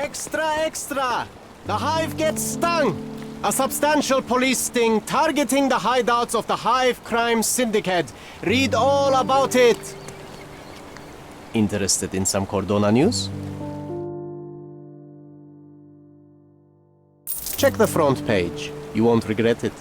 Extra, extra! The hive gets stung! A substantial police sting targeting the hideouts of the Hive Crime Syndicate. Read all about it! Interested in some Cordona news? Check the front page. You won't regret it.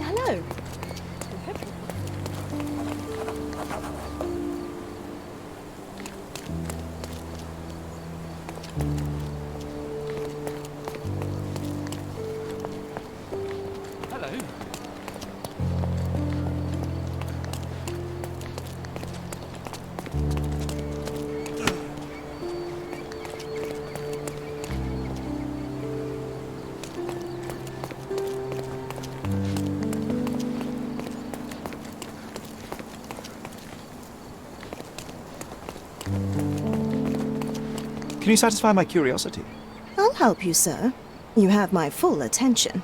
Hello. Hello. Can you satisfy my curiosity? I'll help you, sir. You have my full attention.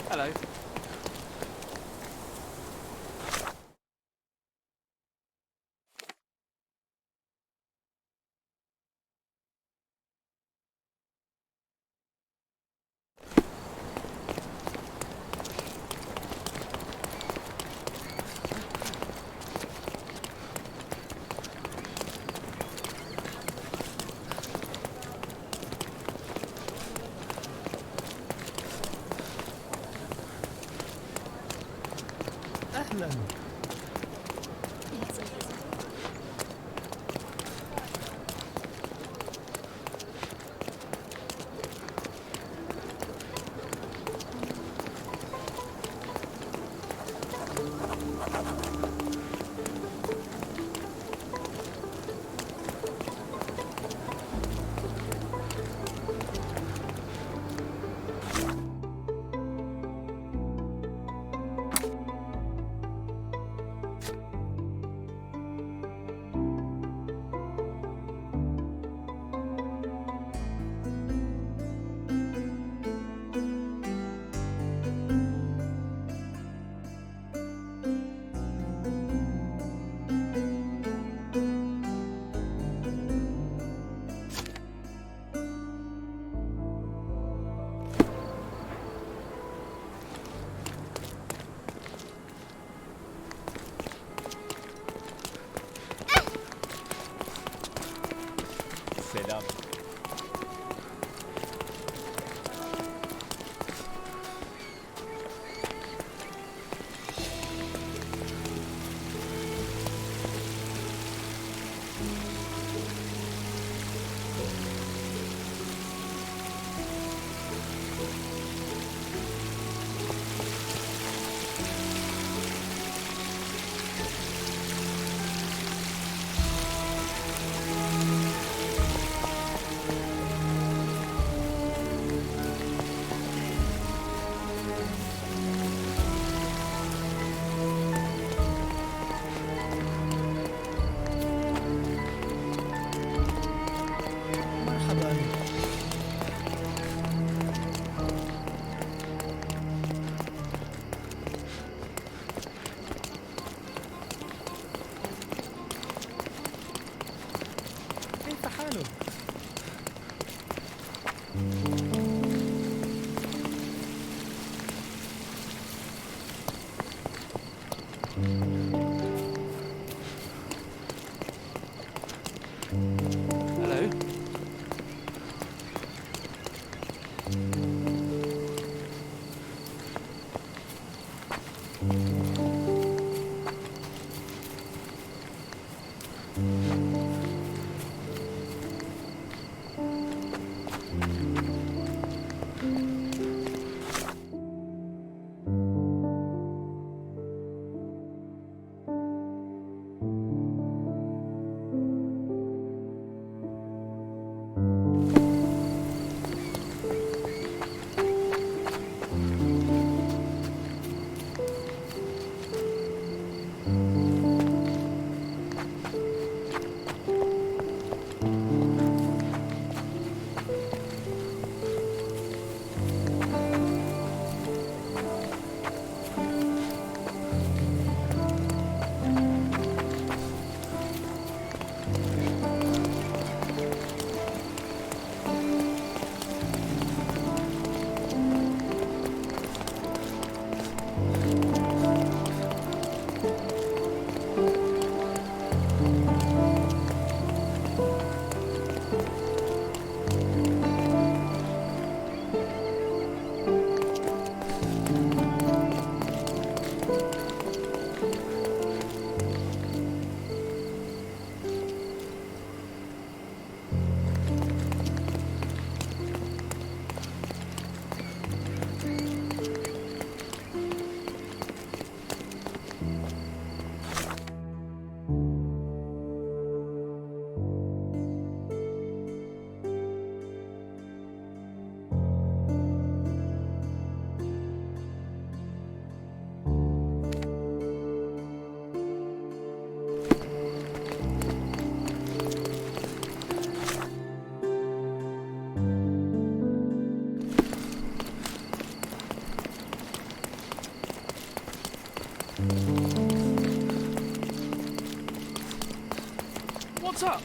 Hello. Selam. كيف حالك؟ Hello. What's up?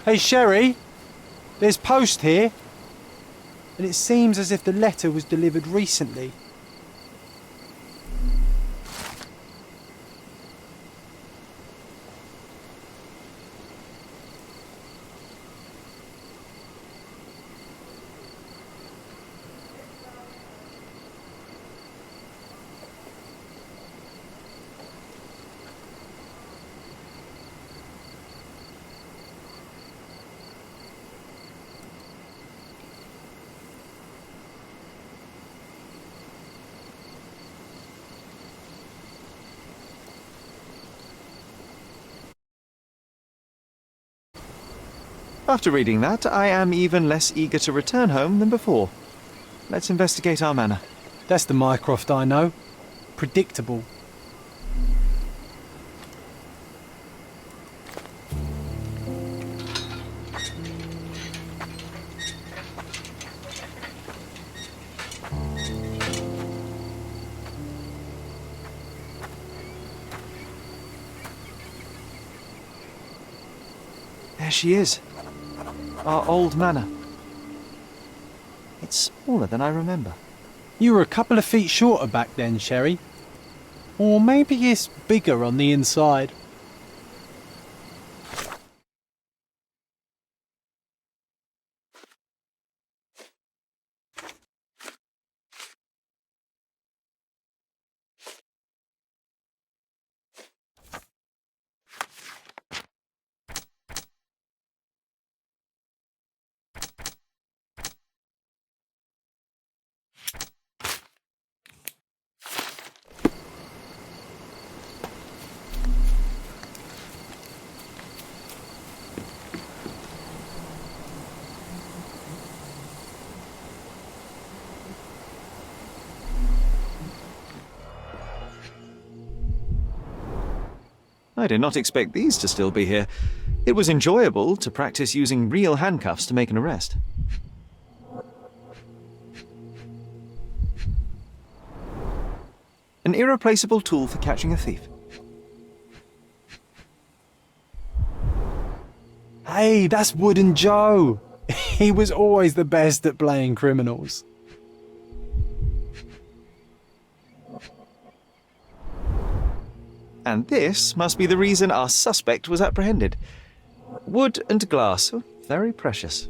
Hey, Sherry, there's post here. And it seems as if the letter was delivered recently. After reading that, I am even less eager to return home than before. Let's investigate our manor. That's the Mycroft I know. Predictable. There she is. Our old manor. It's smaller than I remember. You were a couple of feet shorter back then, Sherry. Or maybe it's bigger on the inside. I did not expect these to still be here. It was enjoyable to practice using real handcuffs to make an arrest. An irreplaceable tool for catching a thief. Hey, that's Wooden Joe. He was always the best at playing criminals. And this must be the reason our suspect was apprehended. Wood and glass, very precious.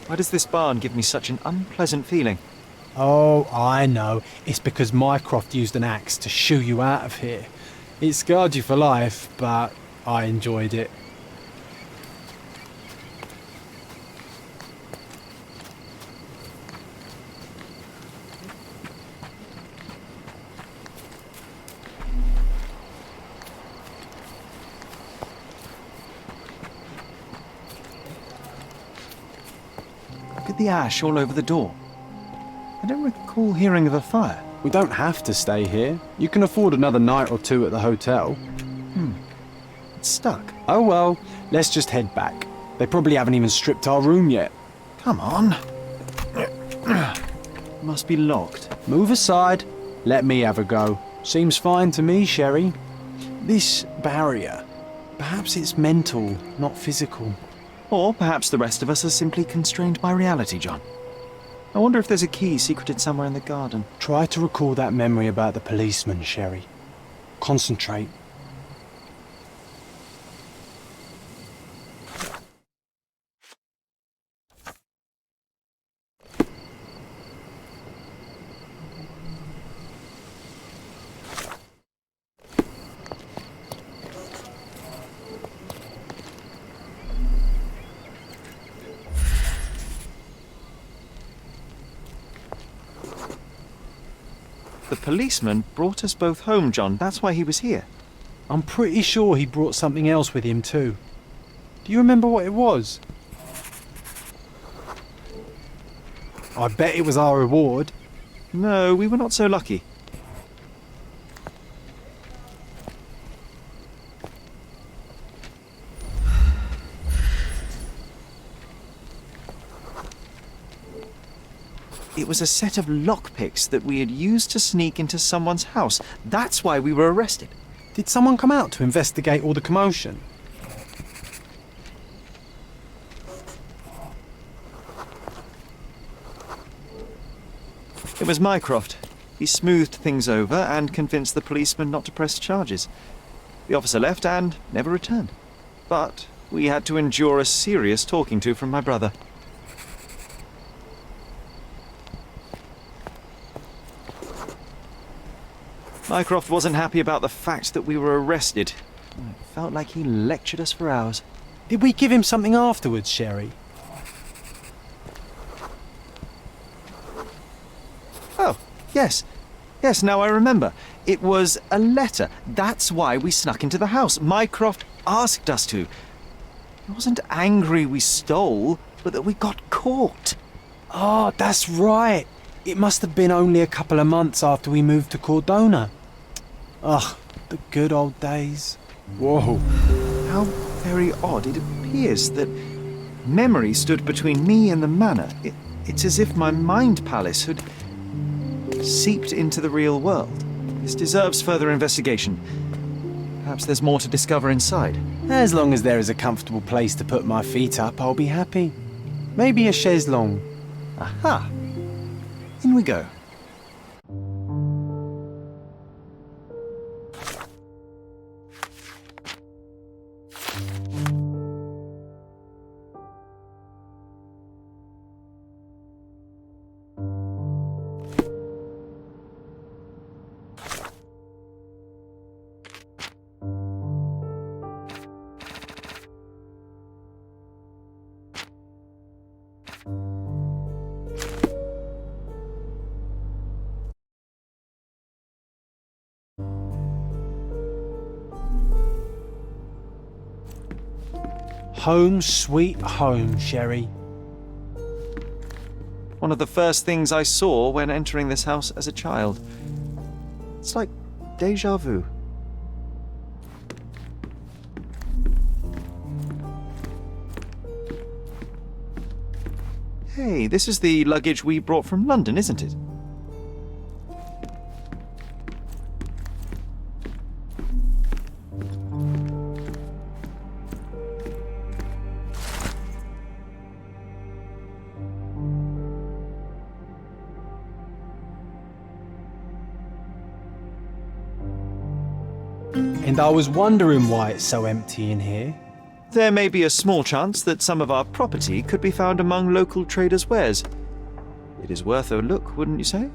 Why does this barn give me such an unpleasant feeling? Oh, I know. It's because Mycroft used an axe to shoo you out of here. It scarred you for life, but I enjoyed it. Look at the ash all over the door. I don't recall hearing of a fire. We don't have to stay here. You can afford another night or two at the hotel. It's stuck. Oh well, let's just head back. They probably haven't even stripped our room yet. Come on. Must be locked. Move aside. Let me have a go. Seems fine to me, Sherry. This barrier, perhaps it's mental, not physical. Or perhaps the rest of us are simply constrained by reality, John. I wonder if there's a key secreted somewhere in the garden. Try to recall that memory about the policeman, Sherry. Concentrate. The policeman brought us both home, John. That's why he was here. I'm pretty sure he brought something else with him too. Do you remember what it was? I bet it was our reward. No, we were not so lucky. It was a set of lockpicks that we had used to sneak into someone's house. That's why we were arrested. Did someone come out to investigate all the commotion? It was Mycroft. He smoothed things over and convinced the policeman not to press charges. The officer left and never returned. But we had to endure a serious talking to from my brother. Mycroft wasn't happy about the fact that we were arrested. It felt like he lectured us for hours. Did we give him something afterwards, Sherry? Oh, yes. Yes, now I remember. It was a letter. That's why we snuck into the house. Mycroft asked us to. He wasn't angry we stole, but that we got caught. Oh, that's right. It must have been only a couple of months after we moved to Cordona. Ugh, the good old days. Whoa. How very odd. It appears that memory stood between me and the manor. It's as if my mind palace had seeped into the real world. This deserves further investigation. Perhaps there's more to discover inside. As long as there is a comfortable place to put my feet up, I'll be happy. Maybe a chaise longue. Aha! In we go. Home sweet home, Sherry. One of the first things I saw when entering this house as a child. It's like déjà vu. Hey, this is the luggage we brought from London, isn't it? And I was wondering why it's so empty in here. There may be a small chance that some of our property could be found among local traders' wares. It is worth a look, wouldn't you say?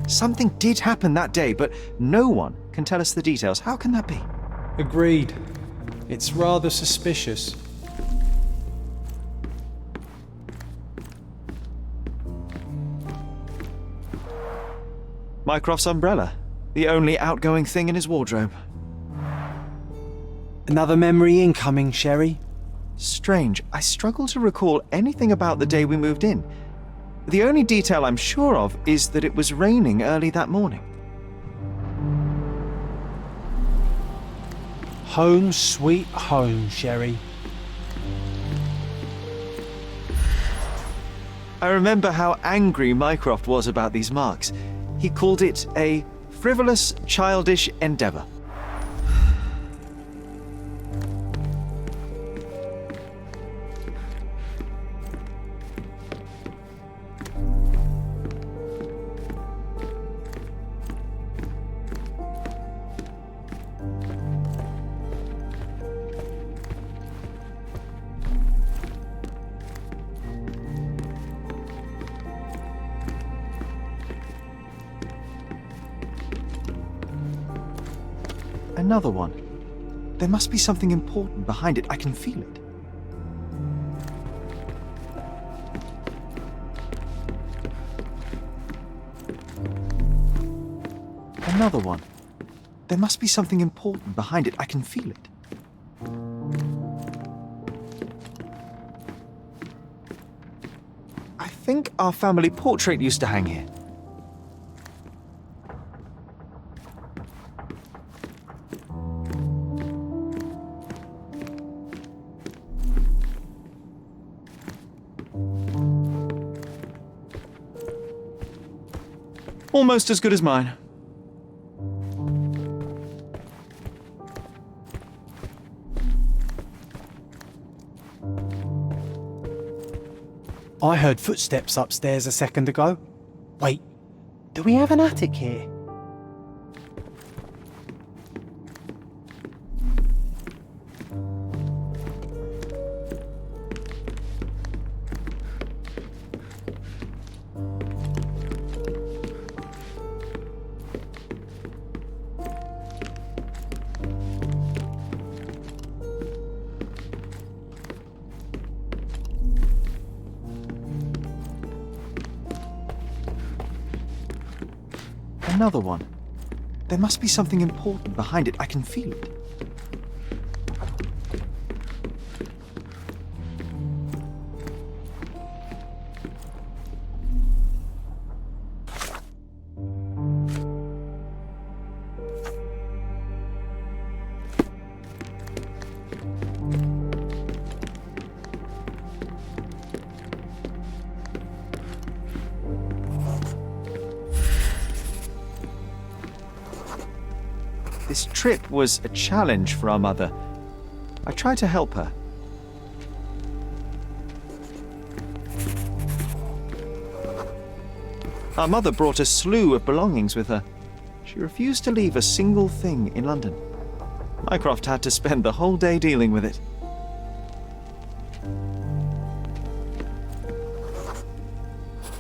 Something did happen that day, but no one can tell us the details. How can that be? Agreed. It's rather suspicious. Mycroft's umbrella, the only outgoing thing in his wardrobe. Another memory incoming, Sherry. Strange, I struggle to recall anything about the day we moved in. The only detail I'm sure of is that it was raining early that morning. Home sweet home, Sherry. I remember how angry Mycroft was about these marks. He called it a frivolous, childish endeavour. Another one. There must be something important behind it. I can feel it. Another one. There must be something important behind it. I can feel it. I think our family portrait used to hang here. Almost as good as mine. I heard footsteps upstairs a second ago. Wait, do we have an attic here? Another one. There must be something important behind it. I can feel it. This trip was a challenge for our mother. I tried to help her. Our mother brought a slew of belongings with her. She refused to leave a single thing in London. Mycroft had to spend the whole day dealing with it.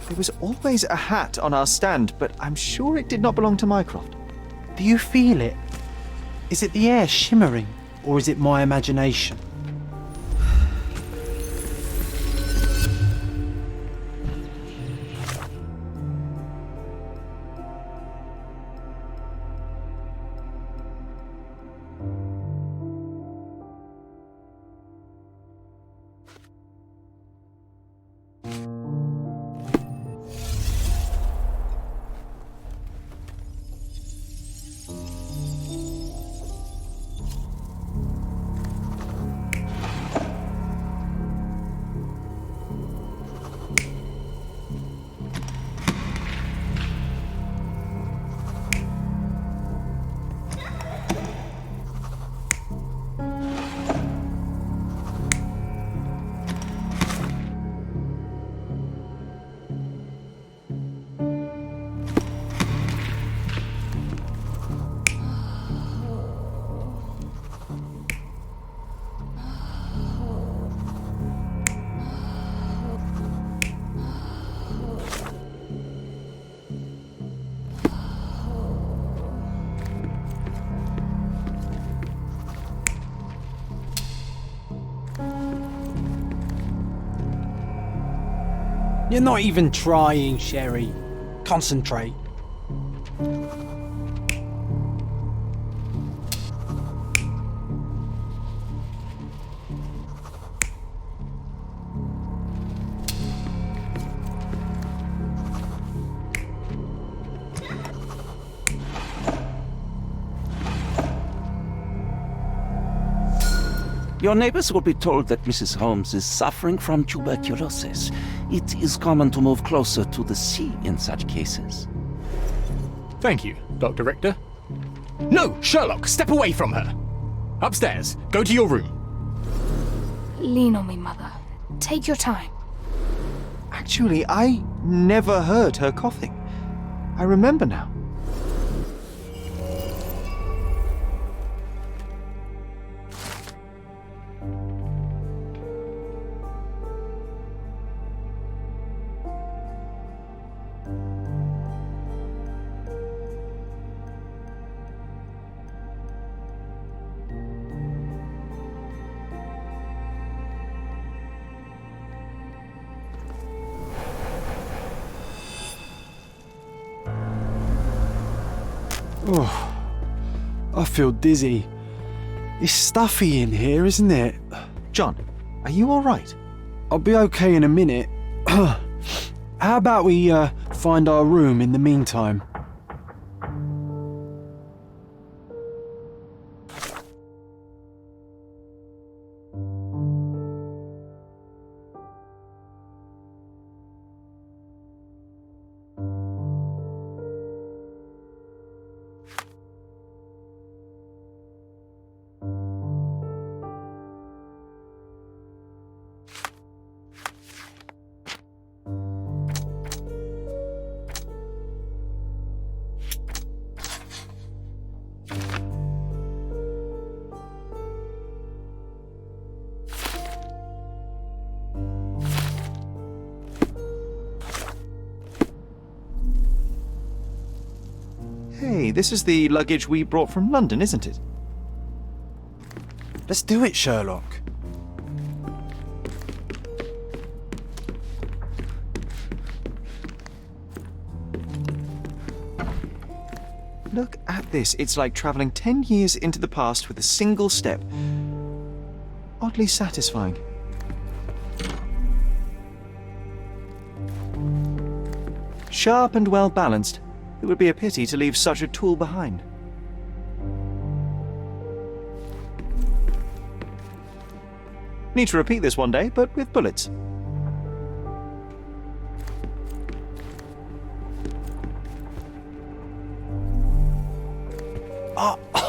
There was always a hat on our stand, but I'm sure it did not belong to Mycroft. Do you feel it? Is it the air shimmering, or is it my imagination? You're not even trying, Sherry. Concentrate. Your neighbors will be told that Mrs. Holmes is suffering from tuberculosis. It is common to move closer to the sea in such cases. Thank you, Dr. Richter. No, Sherlock, step away from her. Upstairs, go to your room. Lean on me, Mother. Take your time. Actually, I never heard her coughing. I remember now. Oh, I feel dizzy. It's stuffy in here, isn't it? John, are you all right? I'll be okay in a minute. How about we find our room in the meantime? Hey, this is the luggage we brought from London, isn't it? Let's do it, Sherlock. Look at this. It's like travelling 10 years into the past with a single step. Oddly satisfying. Sharp and well balanced. It would be a pity to leave such a tool behind. Need to repeat this one day, but with bullets.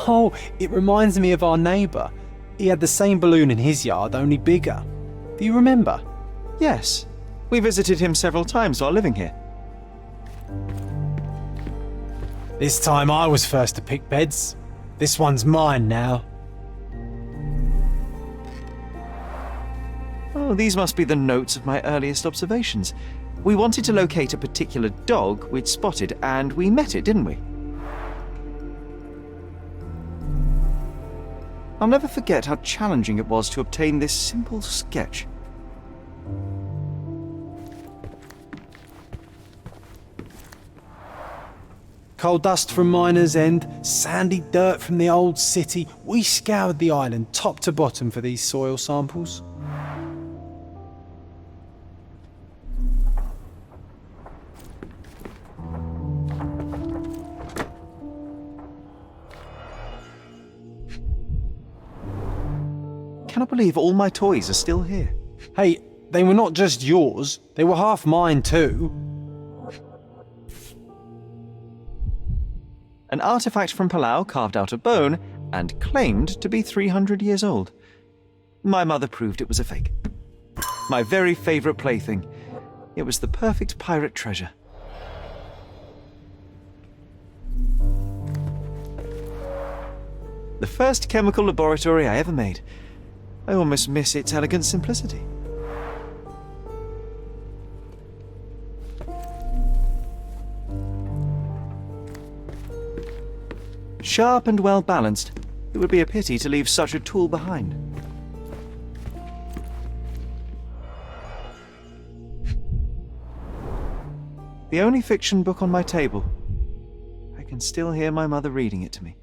Oh, it reminds me of our neighbour. He had the same balloon in his yard, only bigger. Do you remember? Yes. We visited him several times while living here. This time I was first to pick beds. This one's mine now. Oh, these must be the notes of my earliest observations. We wanted to locate a particular dog we'd spotted, and we met it, didn't we? I'll never forget how challenging it was to obtain this simple sketch. Coal dust from Miner's End, sandy dirt from the old city. We scoured the island top to bottom for these soil samples. Cannot believe all my toys are still here. Hey, they were not just yours, they were half mine too. An artifact from Palau carved out of bone and claimed to be 300 years old. My mother proved it was a fake. My very favourite plaything. It was the perfect pirate treasure. The first chemical laboratory I ever made. I almost miss its elegant simplicity. Sharp and well balanced, it would be a pity to leave such a tool behind. The only fiction book on my table. I can still hear my mother reading it to me.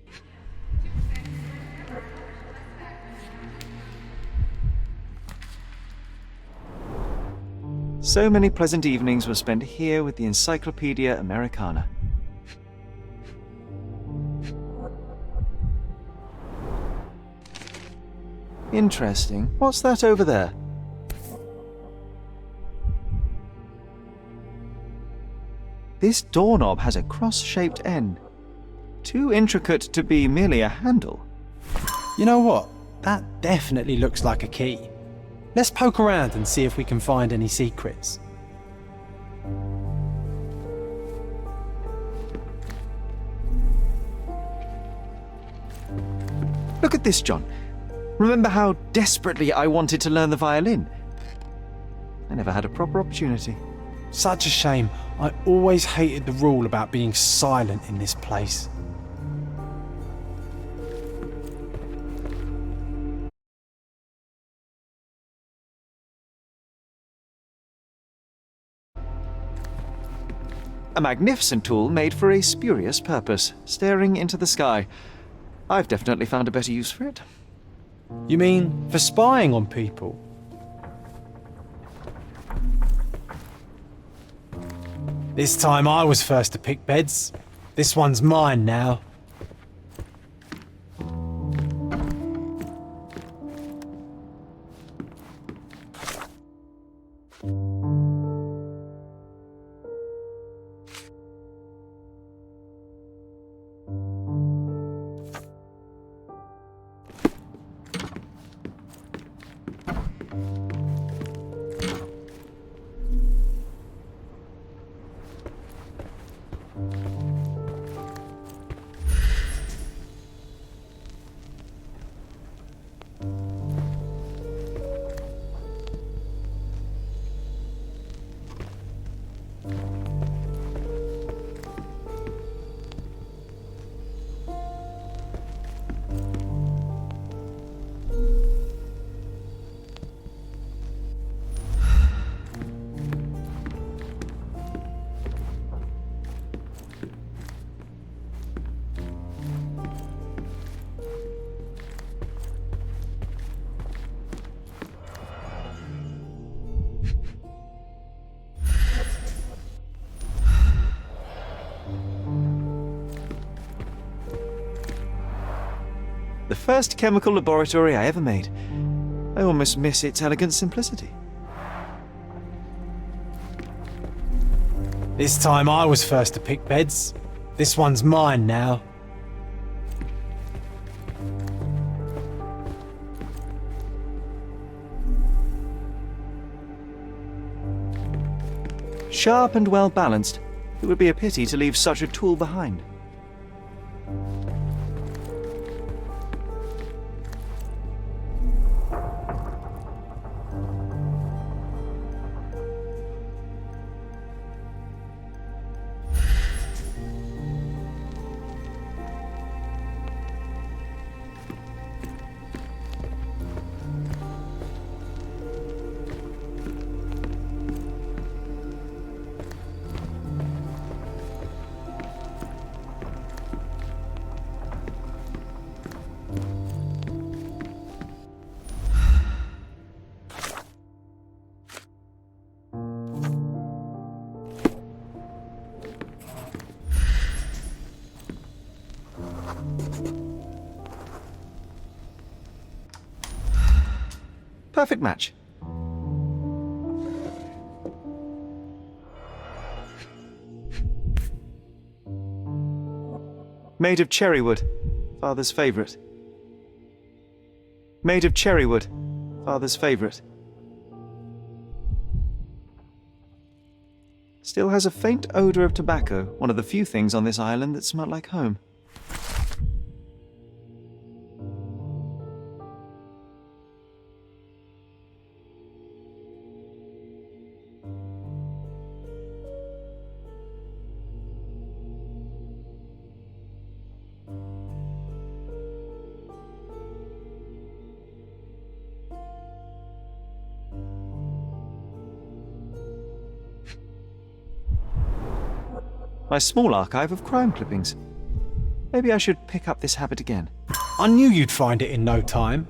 So many pleasant evenings were spent here with the Encyclopedia Americana. Interesting. What's that over there? This doorknob has a cross-shaped end. Too intricate to be merely a handle. You know what? That definitely looks like a key. Let's poke around and see if we can find any secrets. Look at this, John. Remember how desperately I wanted to learn the violin? I never had a proper opportunity. Such a shame. I always hated the rule about being silent in this place. A magnificent tool made for a spurious purpose, staring into the sky. I've definitely found a better use for it. You mean for spying on people? This time I was first to pick beds. This one's mine now. The first chemical laboratory I ever made. I almost miss its elegant simplicity. This time I was first to pick beds. This one's mine now. Sharp and well balanced. It would be a pity to leave such a tool behind. Perfect match. Made of cherry wood, Father's favourite. Made of cherry wood, Father's favourite. Still has a faint odour of tobacco, one of the few things on this island that smell like home. My small archive of crime clippings. Maybe I should pick up this habit again. I knew you'd find it in no time.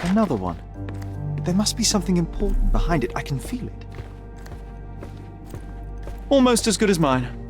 Another one. There must be something important behind it. I can feel it. Almost as good as mine.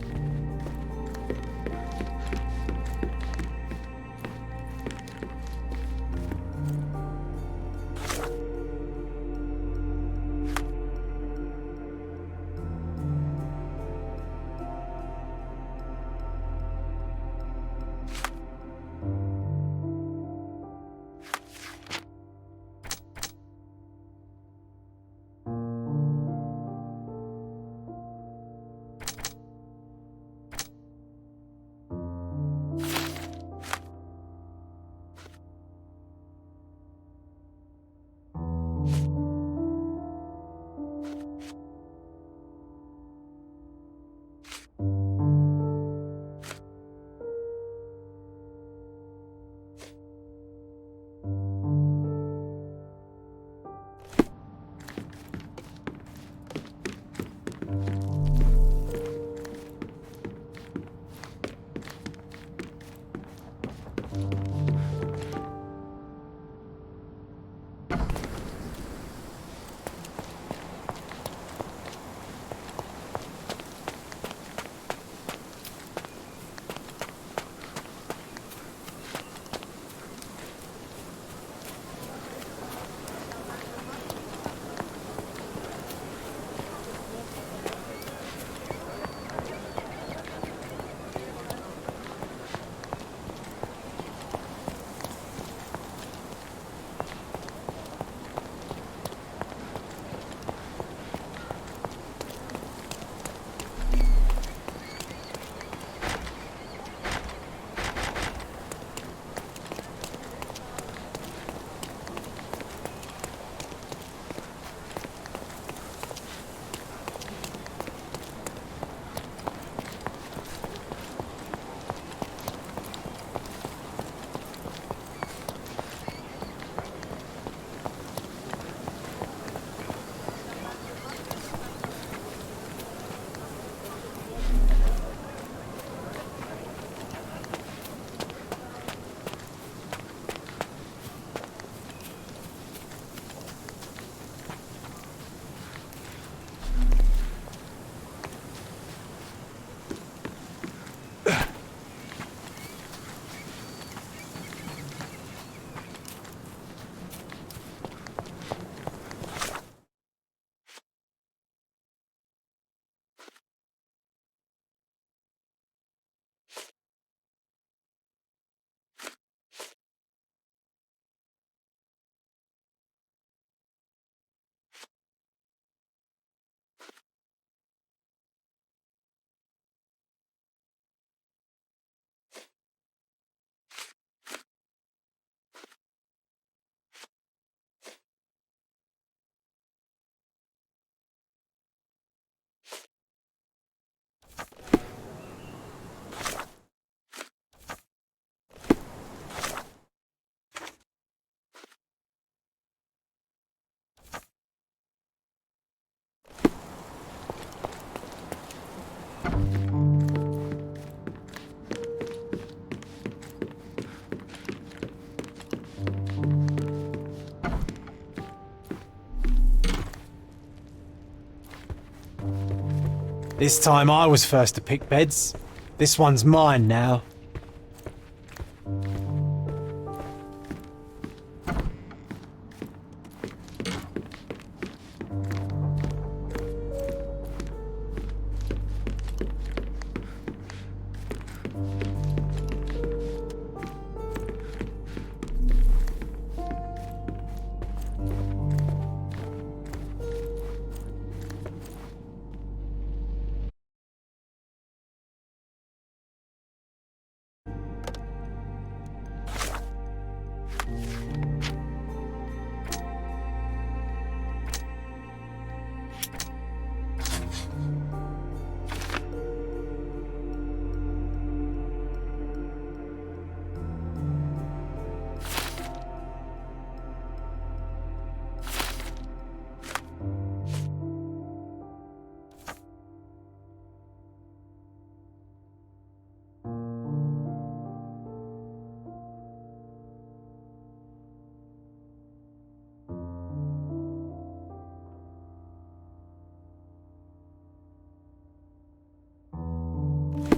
This time I was first to pick beds. This one's mine now.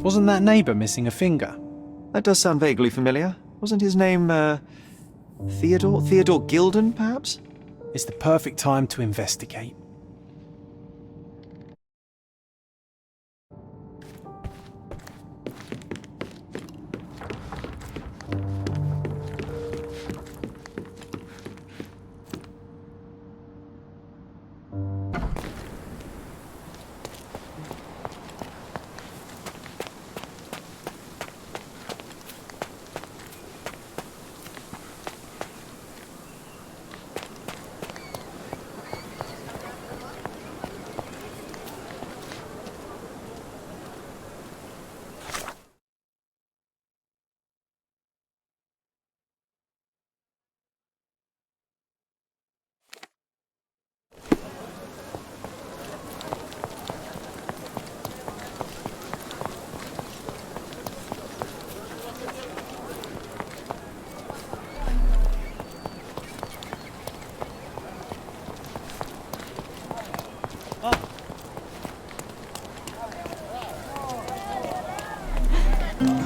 Wasn't that neighbour missing a finger? That does sound vaguely familiar. Wasn't his name, Theodore? Theodore Gilden, perhaps? It's the perfect time to investigate.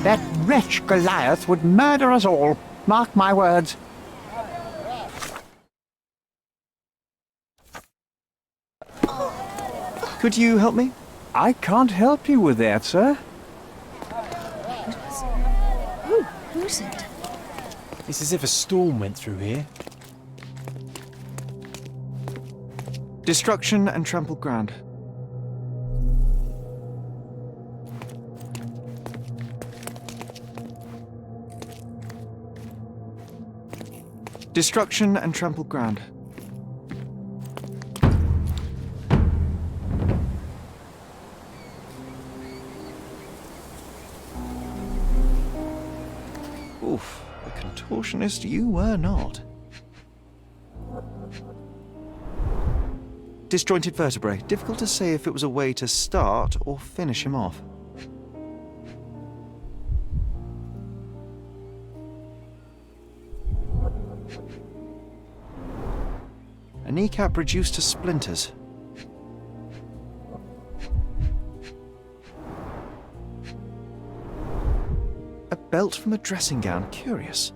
That wretch Goliath would murder us all. Mark my words. Could you help me? I can't help you with that, sir. Who's it? It's as if a storm went through here. Destruction and trampled ground. Destruction and trampled ground. Oof, a contortionist you were not. Disjointed vertebrae. Difficult to say if it was a way to start or finish him off. A kneecap reduced to splinters. A belt from a dressing gown. Curious.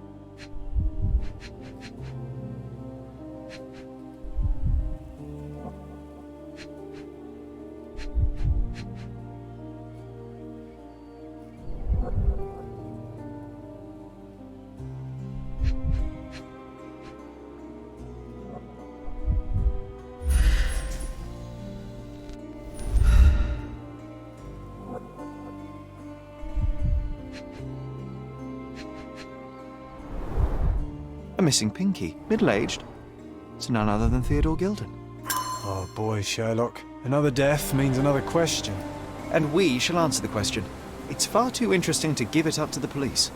A missing pinky, middle-aged. It's none other than Theodore Gilden. Oh boy, Sherlock. Another death means another question. And we shall answer the question. It's far too interesting to give it up to the police.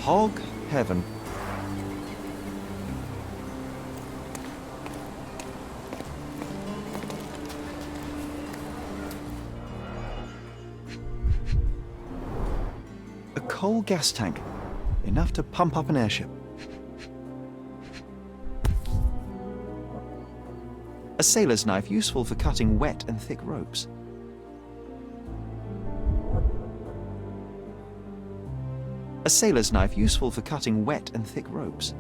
Hog heaven. A coal gas tank, enough to pump up an airship. A sailor's knife, useful for cutting wet and thick ropes. A sailor's knife, useful for cutting wet and thick ropes.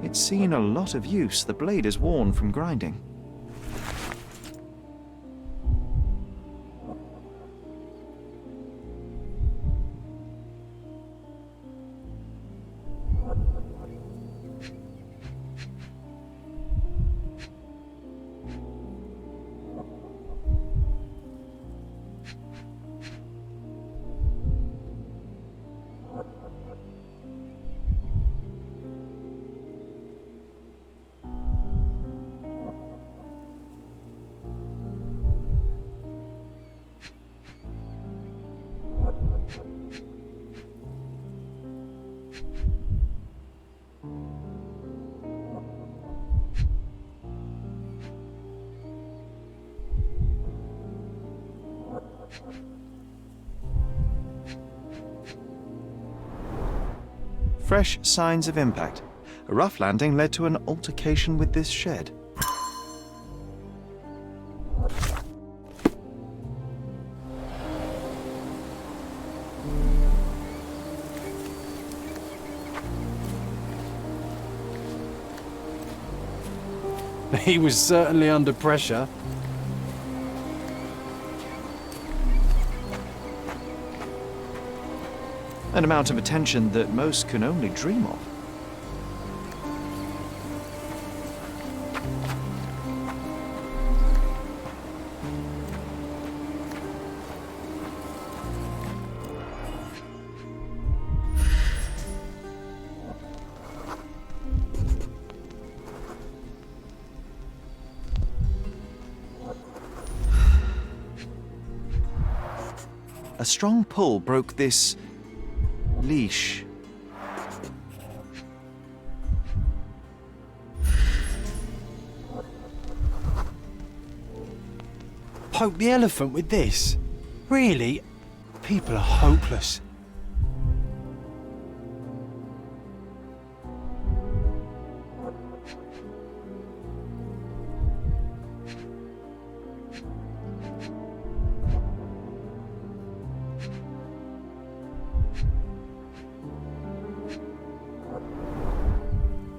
It's seen a lot of use. The blade is worn from grinding. Fresh signs of impact. A rough landing led to an altercation with this shed. He was certainly under pressure. An amount of attention that most can only dream of. A strong pull broke this leash. Poke the elephant with this? Really? People are hopeless.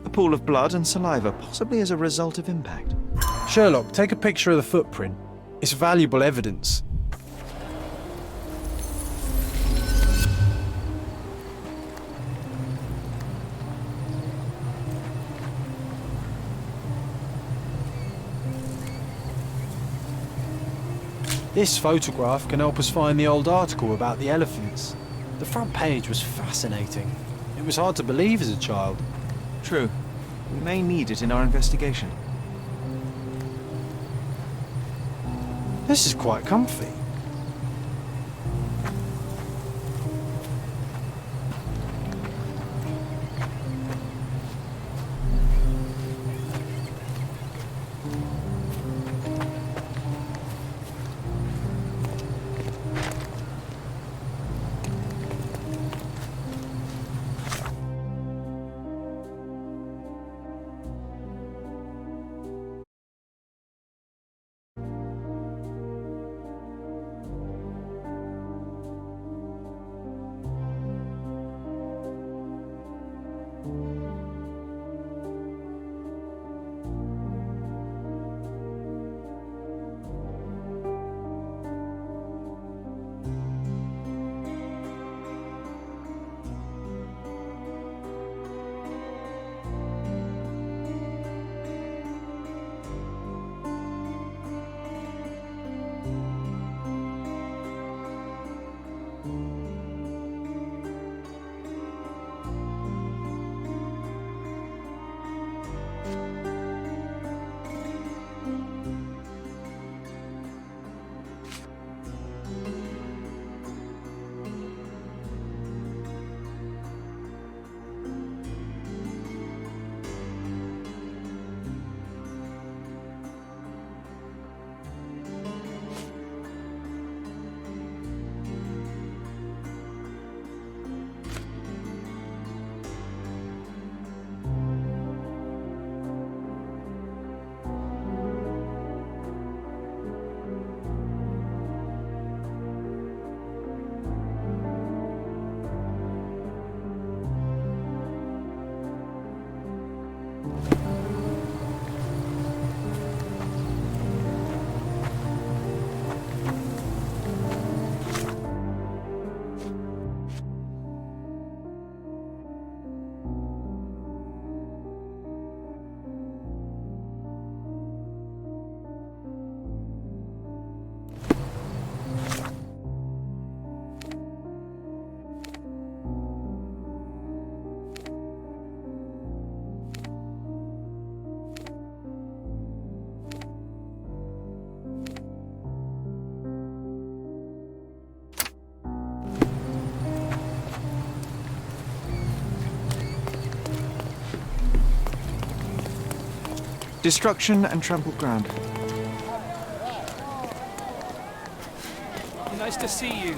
A pool of blood and saliva, possibly as a result of impact. Sherlock, take a picture of the footprint. It's valuable evidence. This photograph can help us find the old article about the elephants. The front page was fascinating. It was hard to believe as a child. True. We may need it in our investigation. This is quite comfy. Destruction and trampled ground. Nice to see you.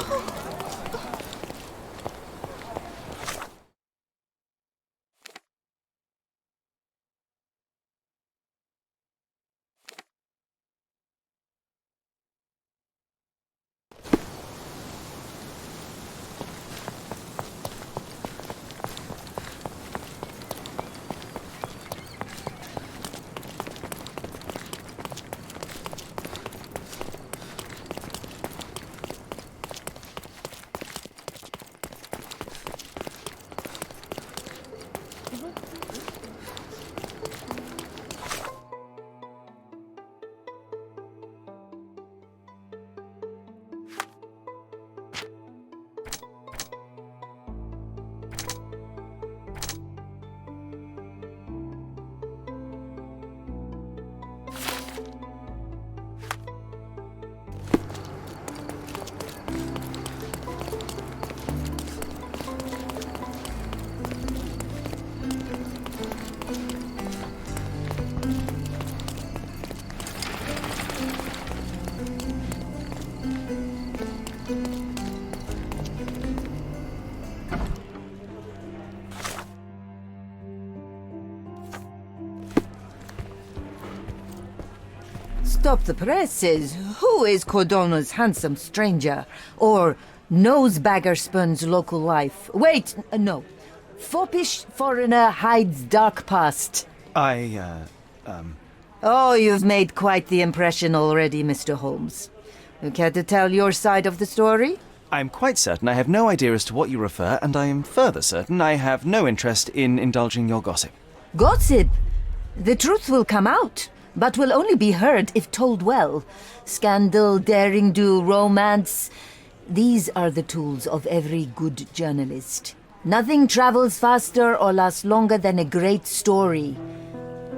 stop the presses. Who is Cordona's handsome stranger? Or Nosebaggerspun's local life? Wait, no. Foppish foreigner hides dark past. Oh, you've made quite the impression already, Mr. Holmes. You care to tell your side of the story? I'm quite certain I have no idea as to what you refer, and I am further certain I have no interest in indulging your gossip. Gossip? The truth will come out, but will only be heard if told well. Scandal, daring-do, romance. These are the tools of every good journalist. Nothing travels faster or lasts longer than a great story.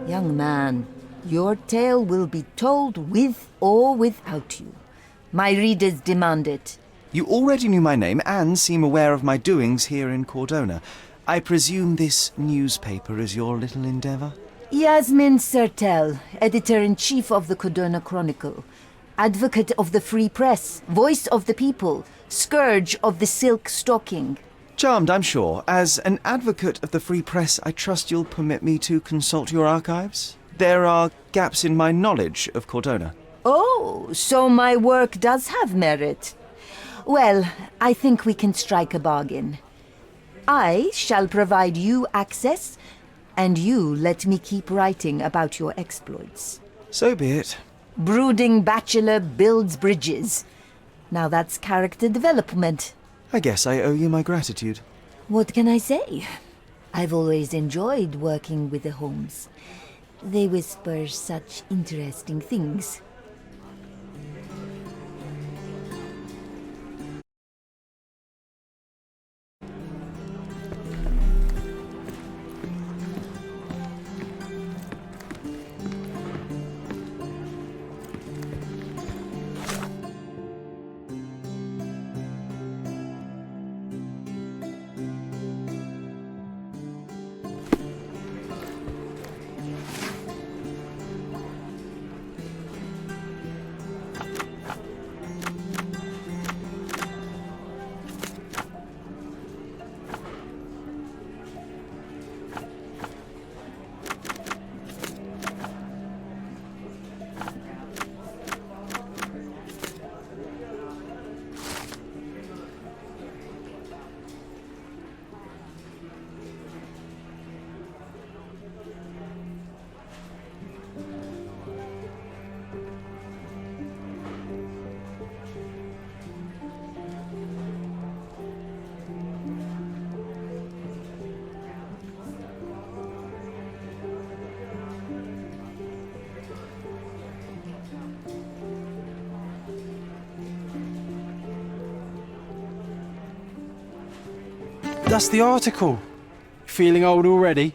Young man, your tale will be told with or without you. My readers demand it. You already knew my name and seem aware of my doings here in Cordona. I presume this newspaper is your little endeavour? Yasmin Sertel, editor-in-chief of the Cordona Chronicle. Advocate of the free press, voice of the people, scourge of the silk stocking. Charmed, I'm sure. As an advocate of the free press, I trust you'll permit me to consult your archives? There are gaps in my knowledge of Cordona. Oh, so my work does have merit. Well, I think we can strike a bargain. I shall provide you access, and you let me keep writing about your exploits. So be it. Brooding bachelor builds bridges. Now that's character development. I guess I owe you my gratitude. What can I say? I've always enjoyed working with the Holmes. They whisper such interesting things. That's the article. Feeling old already?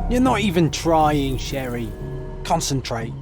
You're not even trying, Sherry. Concentrate.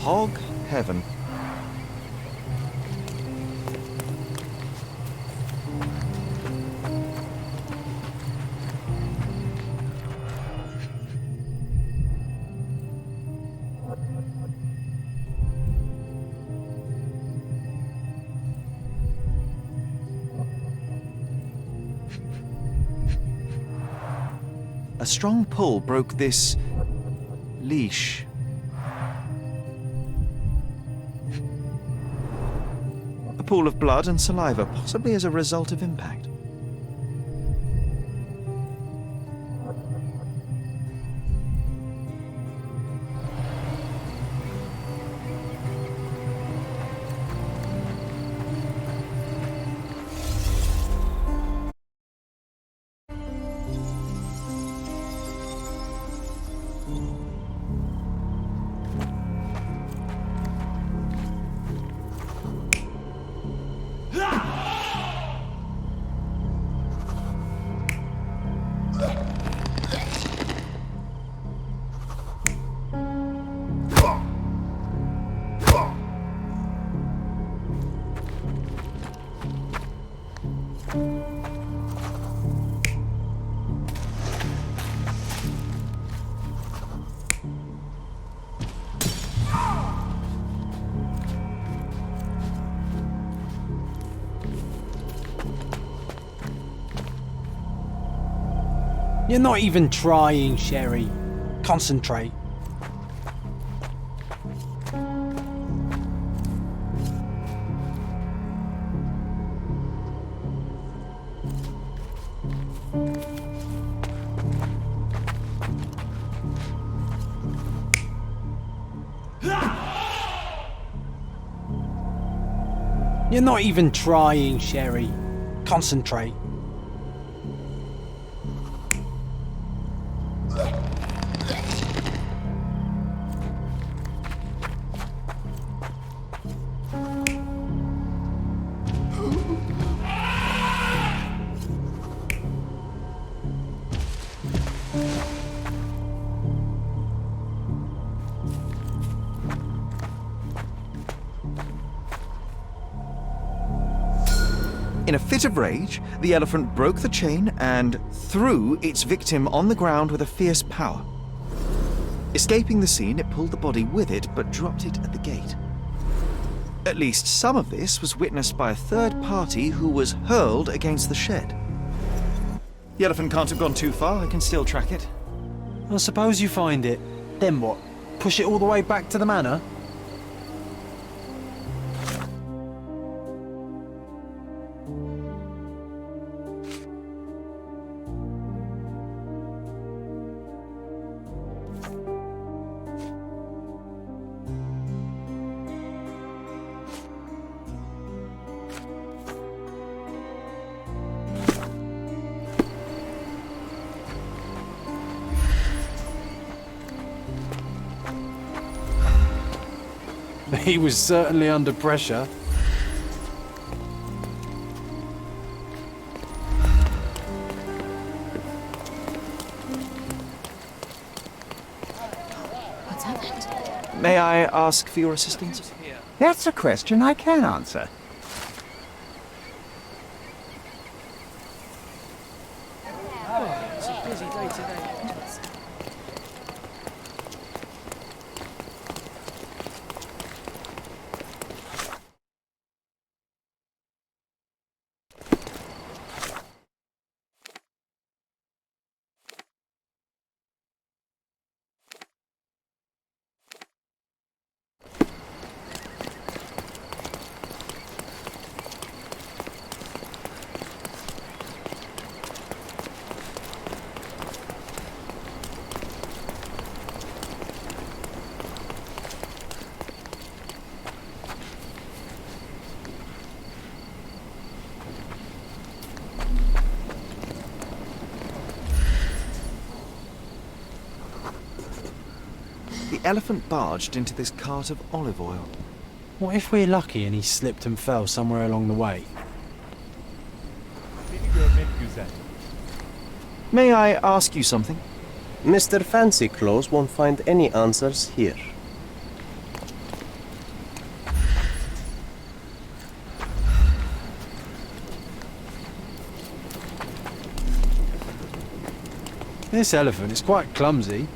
Hog heaven. A strong pull broke this leash. A pool of blood and saliva, possibly as a result of impact. You're not even trying, Sherry. Concentrate. You're not even trying, Sherry. Concentrate. In a fit of rage, the elephant broke the chain and threw its victim on the ground with a fierce power. Escaping the scene, it pulled the body with it, but dropped it at the gate. At least some of this was witnessed by a third party who was hurled against the shed. The elephant can't have gone too far, I can still track it. I suppose you find it. Then what? Push it all the way back to the manor? He was certainly under pressure. What's happened? May I ask for your assistance? That's a question I can answer. It's a busy day today. The elephant barged into this cart of olive oil. What if we're lucky and he slipped and fell somewhere along the way? May I ask you something? Mr. Fancy Clothes won't find any answers here. This elephant is quite clumsy.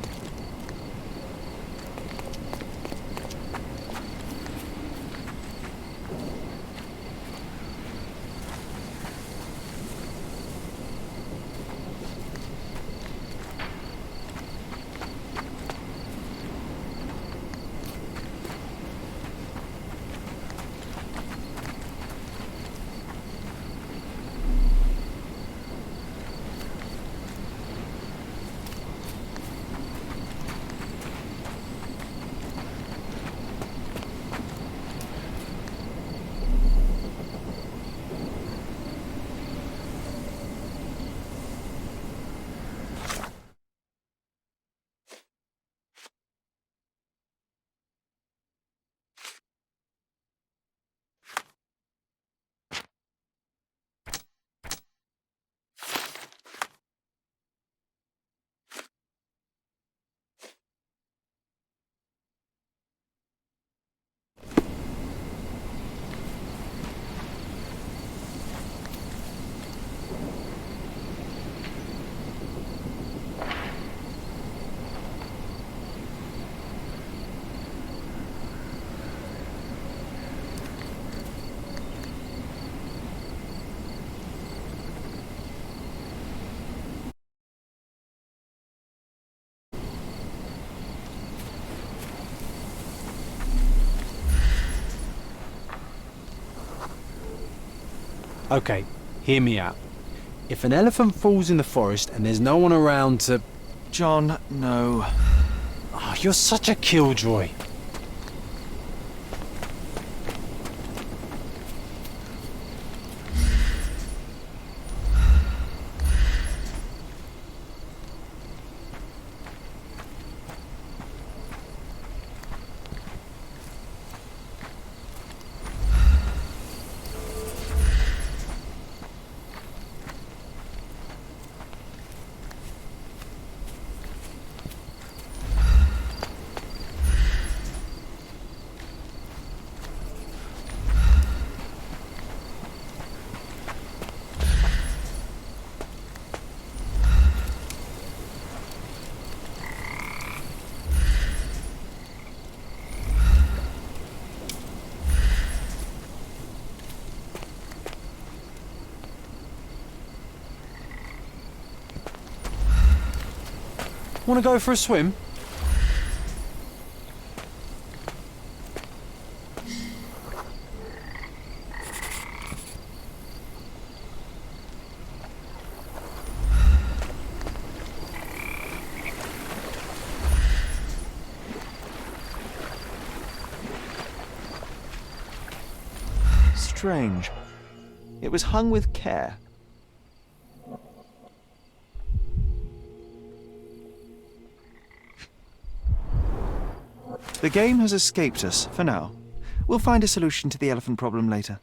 Okay, hear me out. If an elephant falls in the forest and there's no one around to... John, no. Oh, you're such a killjoy. Want to go for a swim? Strange. It was hung with care. The game has escaped us, for now. We'll find a solution to the elephant problem later.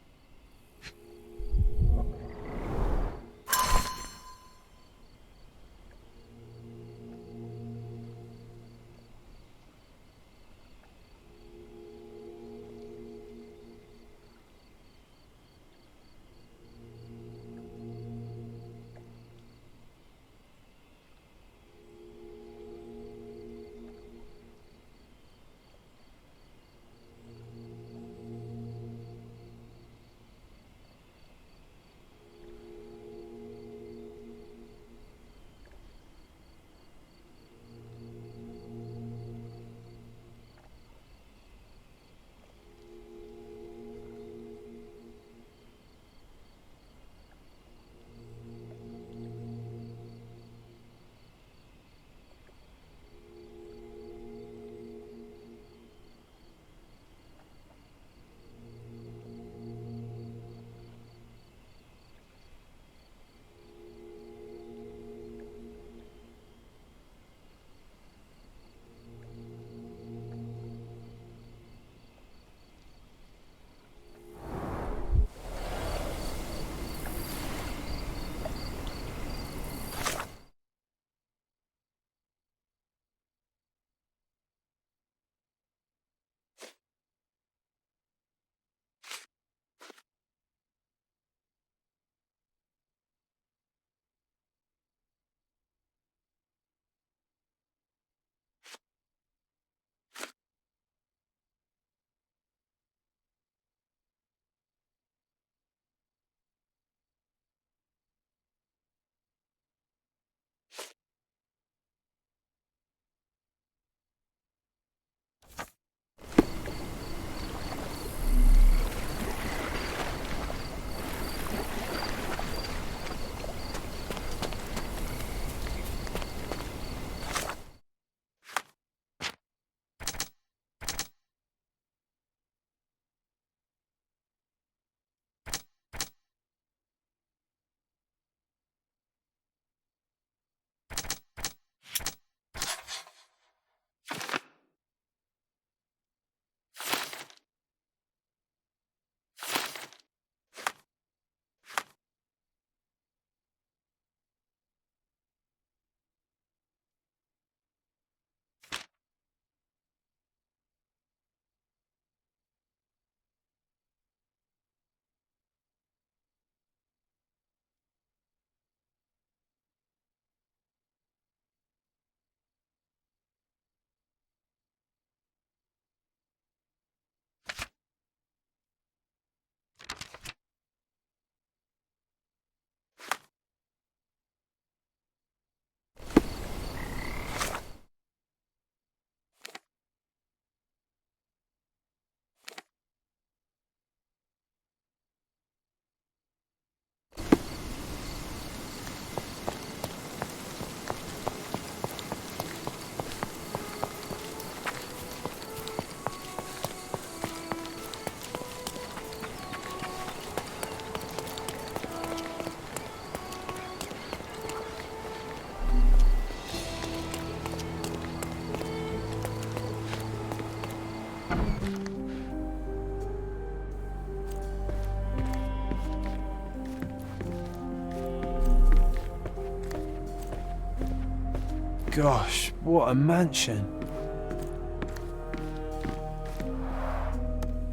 gosh, what a mansion.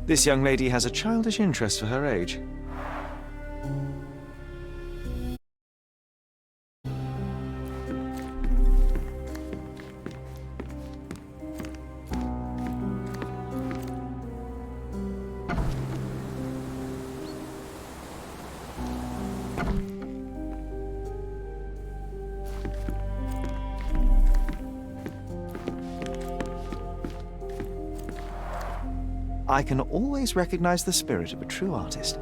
This young lady has a childish interest for her age. I can always recognize the spirit of a true artist.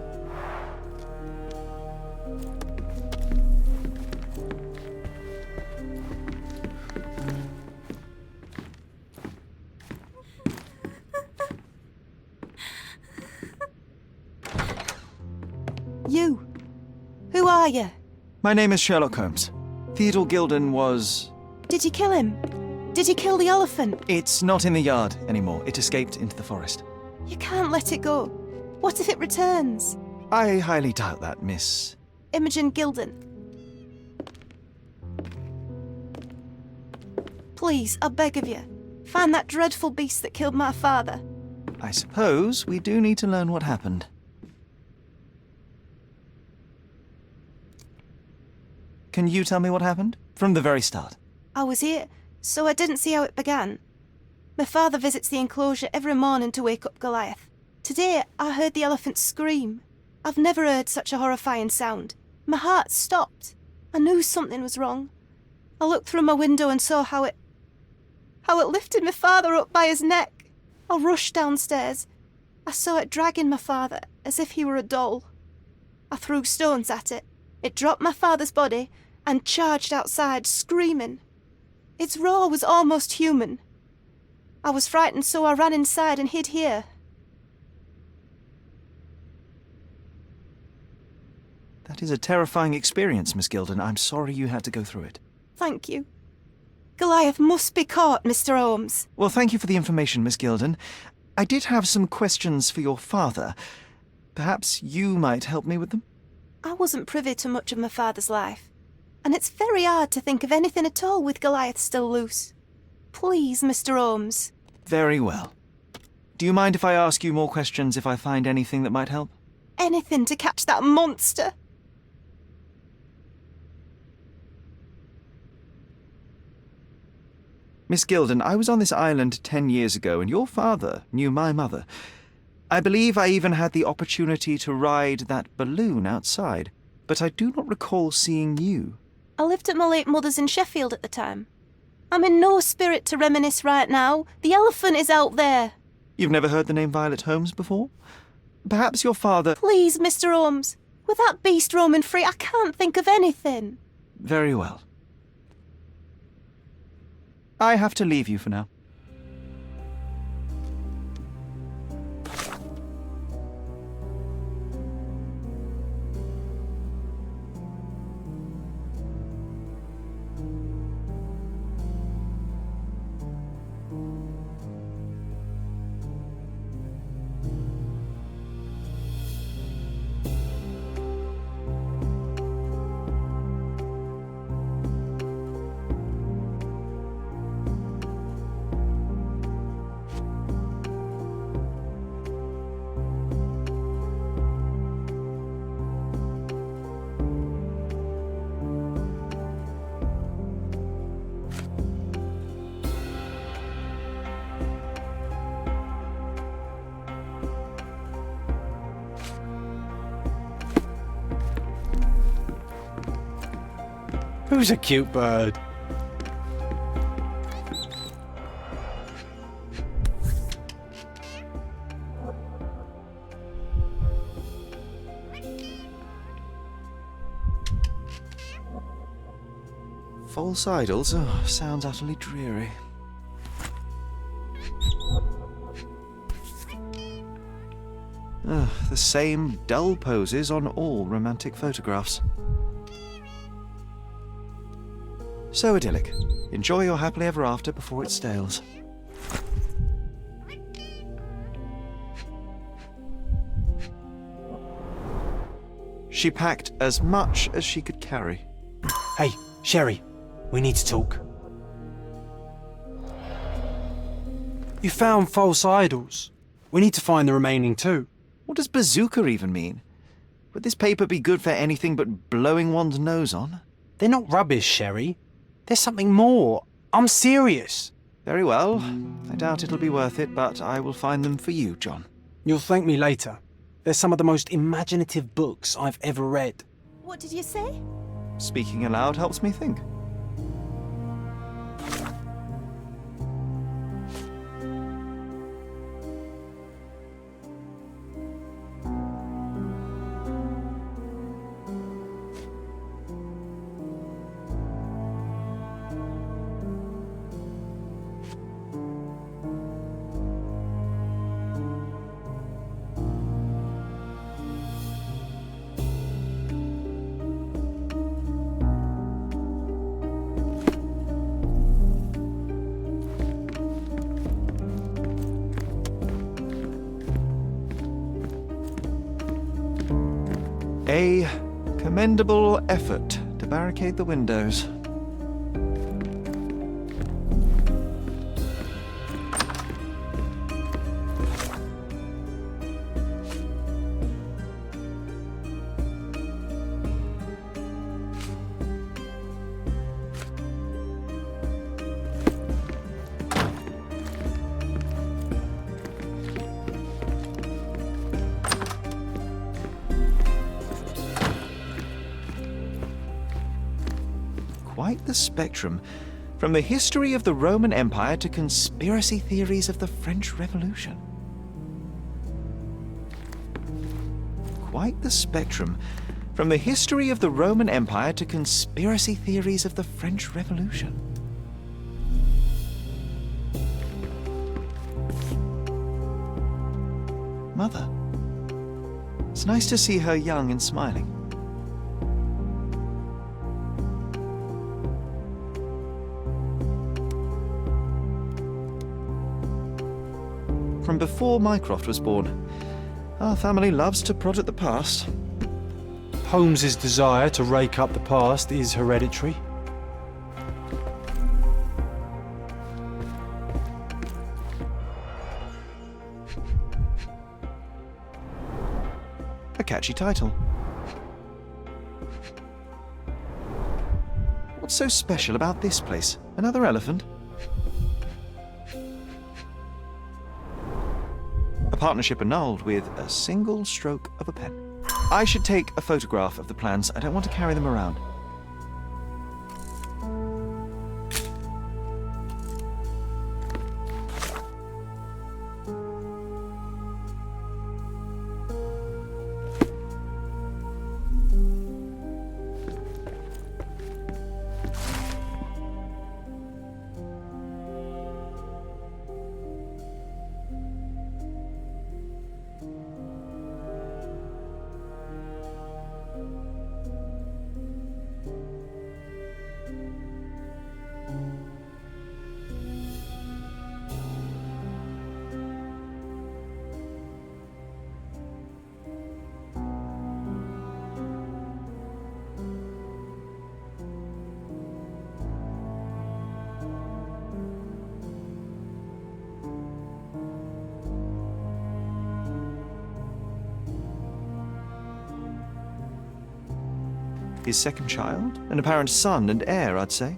You. Who are you? My name is Sherlock Holmes. Theodore Gilden was... Did you kill him? Did you kill the elephant? It's not in the yard anymore. It escaped into the forest. You can't let it go. What if it returns? I highly doubt that, Miss... Imogen Gilden. Please, I beg of you, find that dreadful beast that killed my father. I suppose we do need to learn what happened. Can you tell me what happened? From the very start. I was here, so I didn't see how it began. My father visits the enclosure every morning to wake up Goliath. Today, I heard the elephant scream. I've never heard such a horrifying sound. My heart stopped. I knew something was wrong. I looked through my window and saw how it lifted my father up by his neck. I rushed downstairs. I saw it dragging my father as if he were a doll. I threw stones at it. It dropped my father's body and charged outside, screaming. Its roar was almost human. I was frightened, so I ran inside and hid here. That is a terrifying experience, Miss Gilden. I'm sorry you had to go through it. Thank you. Goliath must be caught, Mr. Holmes. Well, thank you for the information, Miss Gilden. I did have some questions for your father. Perhaps you might help me with them? I wasn't privy to much of my father's life, and it's very hard to think of anything at all with Goliath still loose. Please, Mr. Holmes. Very well. Do you mind if I ask you more questions if I find anything that might help? Anything to catch that monster. Miss Gilden, I was on this island 10 years ago, and your father knew my mother. I believe I even had the opportunity to ride that balloon outside, but I do not recall seeing you. I lived at my late mother's in Sheffield at the time. I'm in no spirit to reminisce right now. The elephant is out there. You've never heard the name Violet Holmes before? Perhaps your father... Please, Mr. Holmes. With that beast roaming free, I can't think of anything. Very well. I have to leave you for now. Who's a cute bird? False idols? Oh, sounds utterly dreary. The same dull poses on all romantic photographs. So idyllic. Enjoy your happily ever after before it stales. She packed as much as she could carry. Hey, Sherry, we need to talk. You found false idols. We need to find the remaining two. What does bazooka even mean? Would this paper be good for anything but blowing one's nose on? They're not rubbish, Sherry. There's something more. I'm serious. Very well. I doubt it'll be worth it, but I will find them for you, John. You'll thank me later. They're some of the most imaginative books I've ever read. What did you say? Speaking aloud helps me think. A commendable effort to barricade the windows. Quite the spectrum, from the history of the Roman Empire to conspiracy theories of the French Revolution. Quite the spectrum, from the history of the Roman Empire to conspiracy theories of the French Revolution. Mother. It's nice to see her young and smiling. From before Mycroft was born, our family loves to prod at the past. Holmes's desire to rake up the past is hereditary. A catchy title. What's so special about this place? Another elephant? A partnership annulled with a single stroke of a pen. I should take a photograph of the plans. I don't want to carry them around. His second child? An apparent son and heir, I'd say.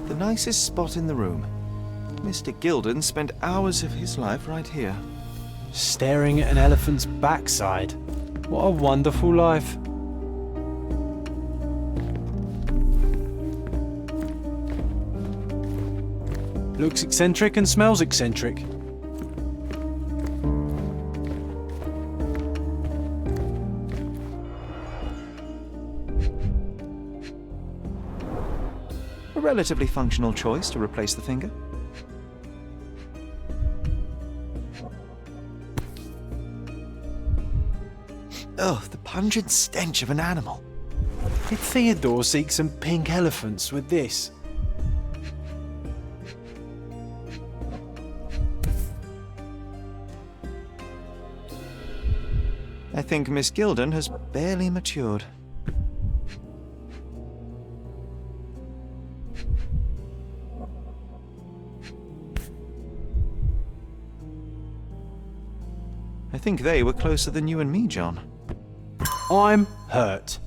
The nicest spot in the room. Mr. Gilden spent hours of his life right here. Staring at an elephant's backside. What a wonderful life. Looks eccentric and smells eccentric. A relatively functional choice to replace the finger. Oh, the pungent stench of an animal. Did Theodore seek some pink elephants with this? I think Miss Gilden has barely matured. I think they were closer than you and me, John. I'm hurt.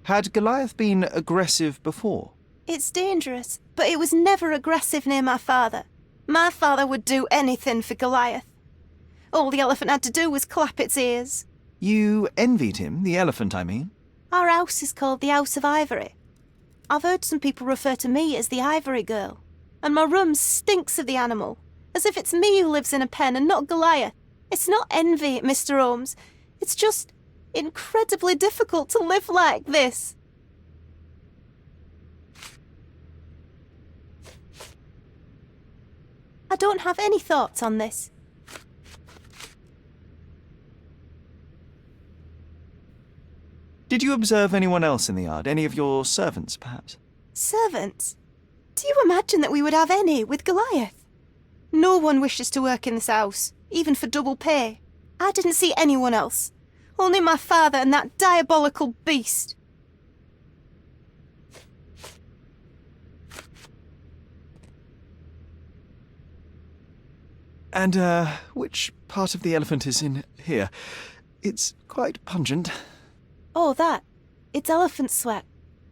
Had Goliath been aggressive before? It's dangerous, but it was never aggressive near my father. My father would do anything for Goliath. All the elephant had to do was clap its ears. You envied him, the elephant, I mean? Our house is called the House of Ivory. I've heard some people refer to me as the Ivory Girl, and my room stinks of the animal, as if it's me who lives in a pen and not Goliath. It's not envy, Mr. Holmes. It's just incredibly difficult to live like this. I don't have any thoughts on this. Did you observe anyone else in the yard? Any of your servants, perhaps? Servants? Do you imagine that we would have any with Goliath? No one wishes to work in this house, even for double pay. I didn't see anyone else. Only my father and that diabolical beast. And, which part of the elephant is in here? It's quite pungent. Oh, that. It's elephant sweat.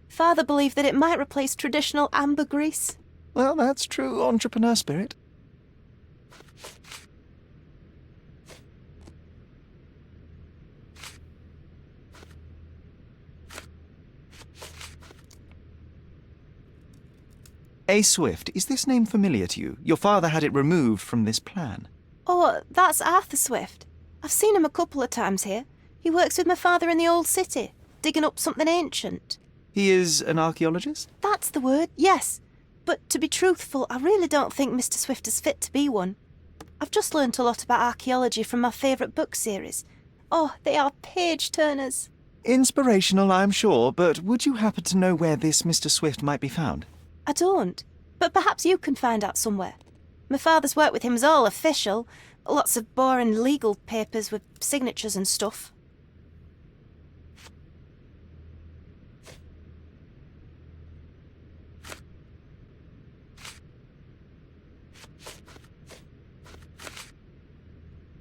Father believed that it might replace traditional ambergris. Well, that's true entrepreneur spirit. A. Swift, is this name familiar to you? Your father had it removed from this plan. Oh, that's Arthur Swift. I've seen him a couple of times here. He works with my father in the old city, digging up something ancient. He is an archaeologist? That's the word, yes. But to be truthful, I really don't think Mr. Swift is fit to be one. I've just learnt a lot about archaeology from my favourite book series. Oh, they are page-turners. Inspirational, I'm sure, but would you happen to know where this Mr. Swift might be found? I don't, but perhaps you can find out somewhere. My father's work with him is all official. Lots of boring legal papers with signatures and stuff.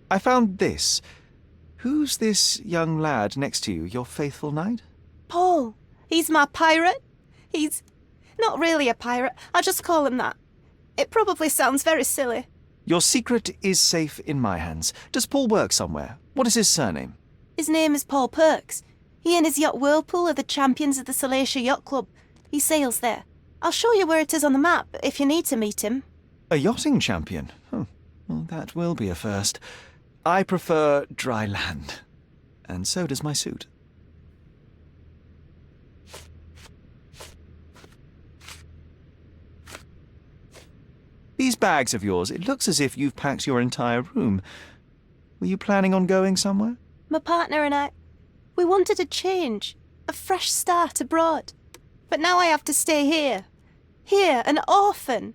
I found this. Who's this young lad next to you, your faithful knight? Paul. He's my pirate. He's not really a pirate. I just call him that. It probably sounds very silly. Your secret is safe in my hands. Does Paul work somewhere? What is his surname? His name is Paul Perks. He and his yacht Whirlpool are the champions of the Salacia Yacht Club. He sails there. I'll show you where it is on the map if you need to meet him. A yachting champion? Well, that will be a first. I prefer dry land. And so does my suit. These bags of yours, it looks as if you've packed your entire room. Were you planning on going somewhere? My partner and I, we wanted a change, a fresh start abroad. But now I have to stay here. Here, an orphan.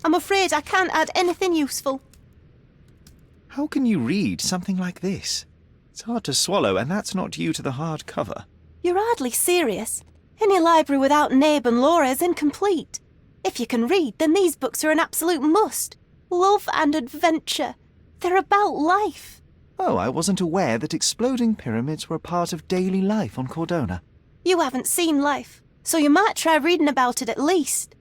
I'm afraid I can't add anything useful. How can you read something like this? It's hard to swallow, and that's not due to the hard cover. You're hardly serious. Any library without Nabe and Laura is incomplete. If you can read, then these books are an absolute must. Love and adventure. They're about life. Oh, I wasn't aware that exploding pyramids were a part of daily life on Cordona. You haven't seen life, so you might try reading about it at least.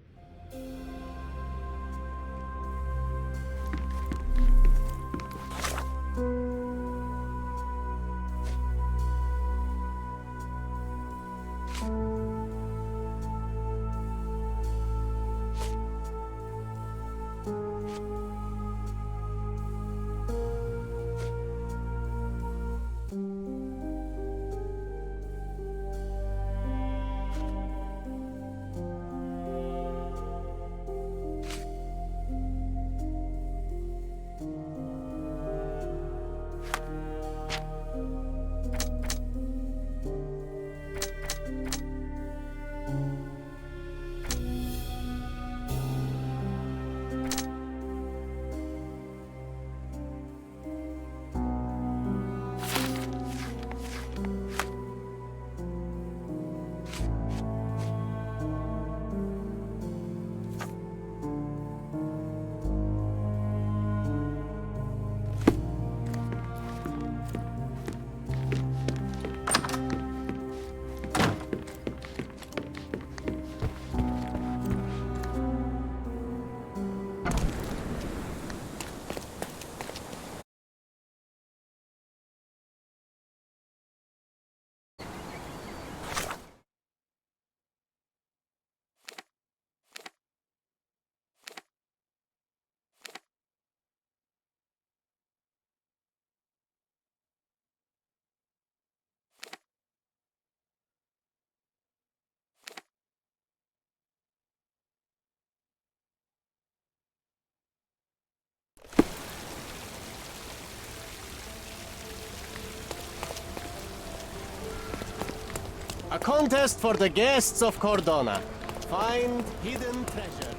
A contest for the guests of Cordona. Find hidden treasure.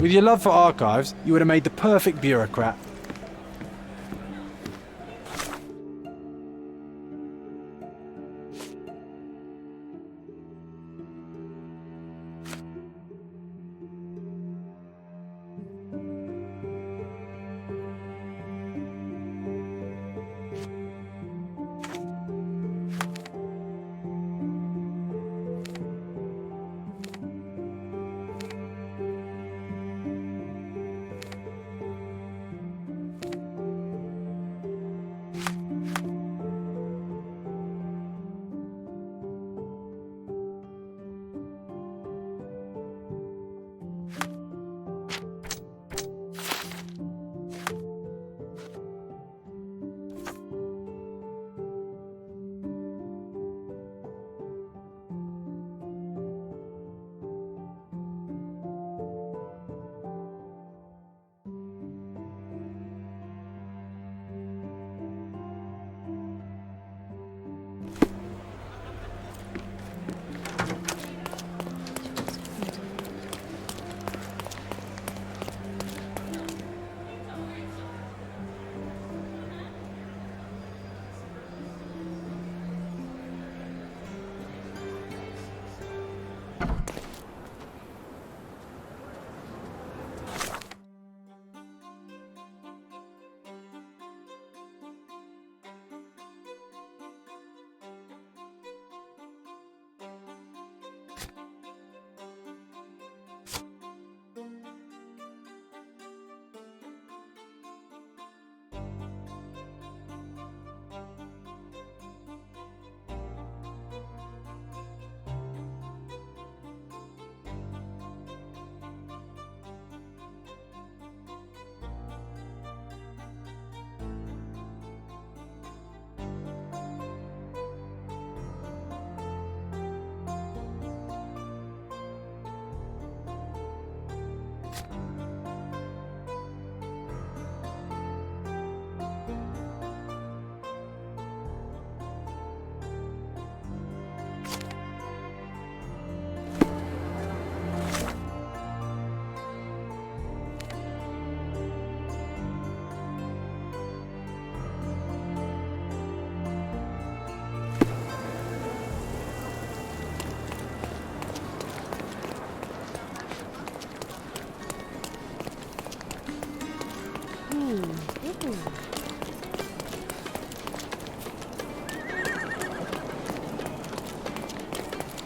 With your love for archives, you would have made the perfect bureaucrat.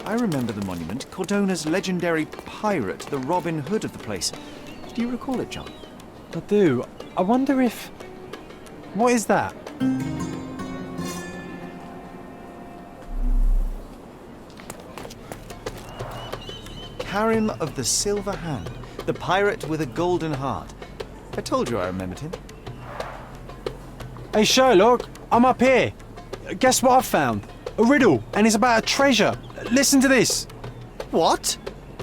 I remember the monument, Cordona's legendary pirate, the Robin Hood of the place. Do you recall it, John? I do. I wonder if... What is that? Karim of the Silver Hand, the pirate with a golden heart. I told you I remembered him. Hey Sherlock, I'm up here. Guess what I've found? A riddle, and it's about a treasure. Listen to this. What?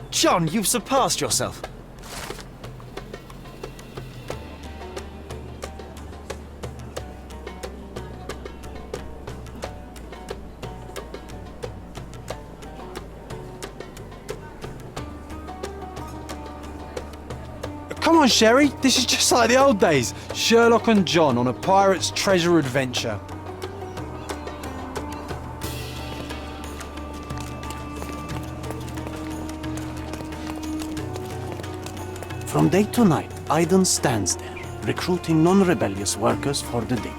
John, you've surpassed yourself. Come on, Sherry. This is just like the old days. Sherlock and John on a pirate's treasure adventure. From day to night, Aiden stands there, recruiting non-rebellious workers for the dig.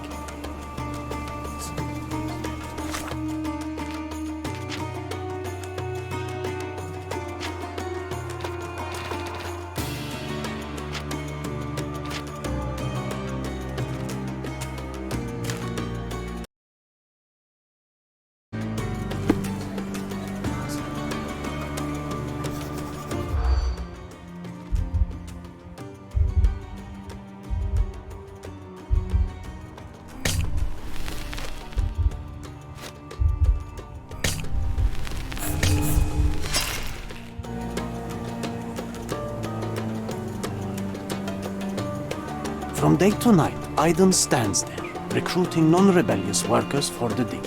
From day to night, Aiden stands there, recruiting non-rebellious workers for the dig.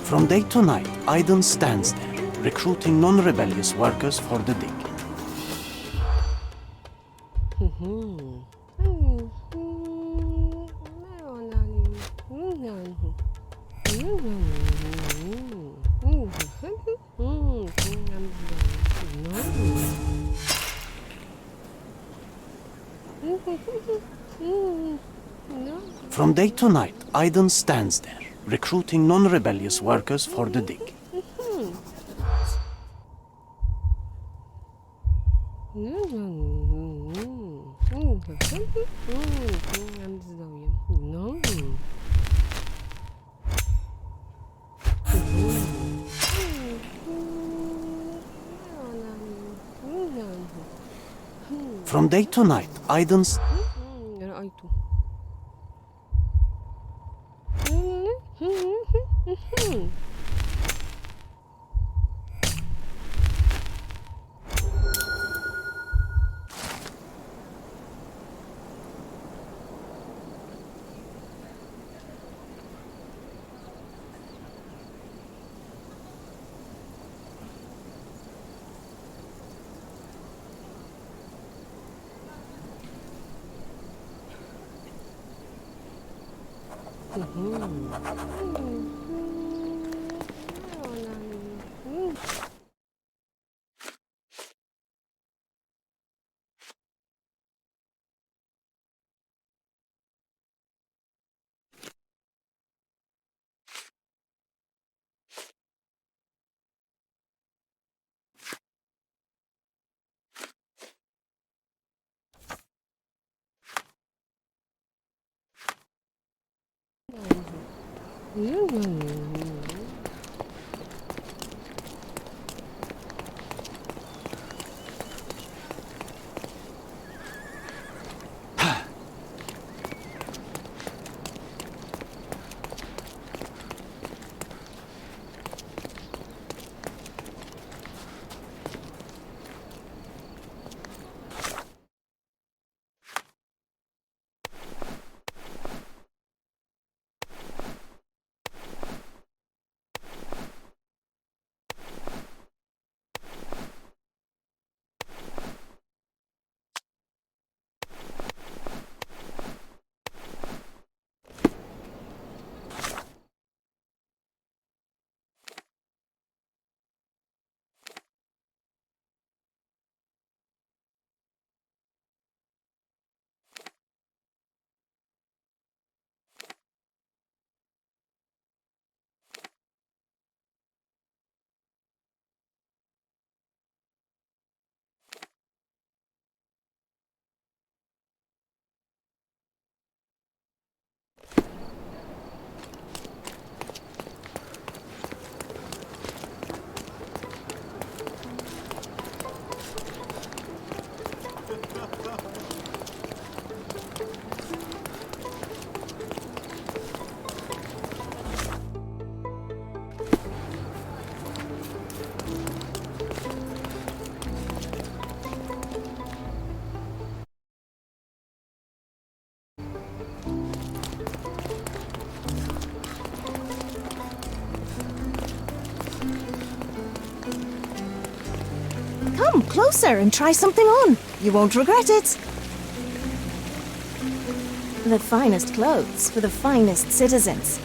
From day to night, Aiden stands there, recruiting non-rebellious workers for the dig. From day to night, Aiden stands there, recruiting non-rebellious workers for the dig. From day to night, Aiden's... Come closer and try something on. You won't regret it. The finest clothes for the finest citizens.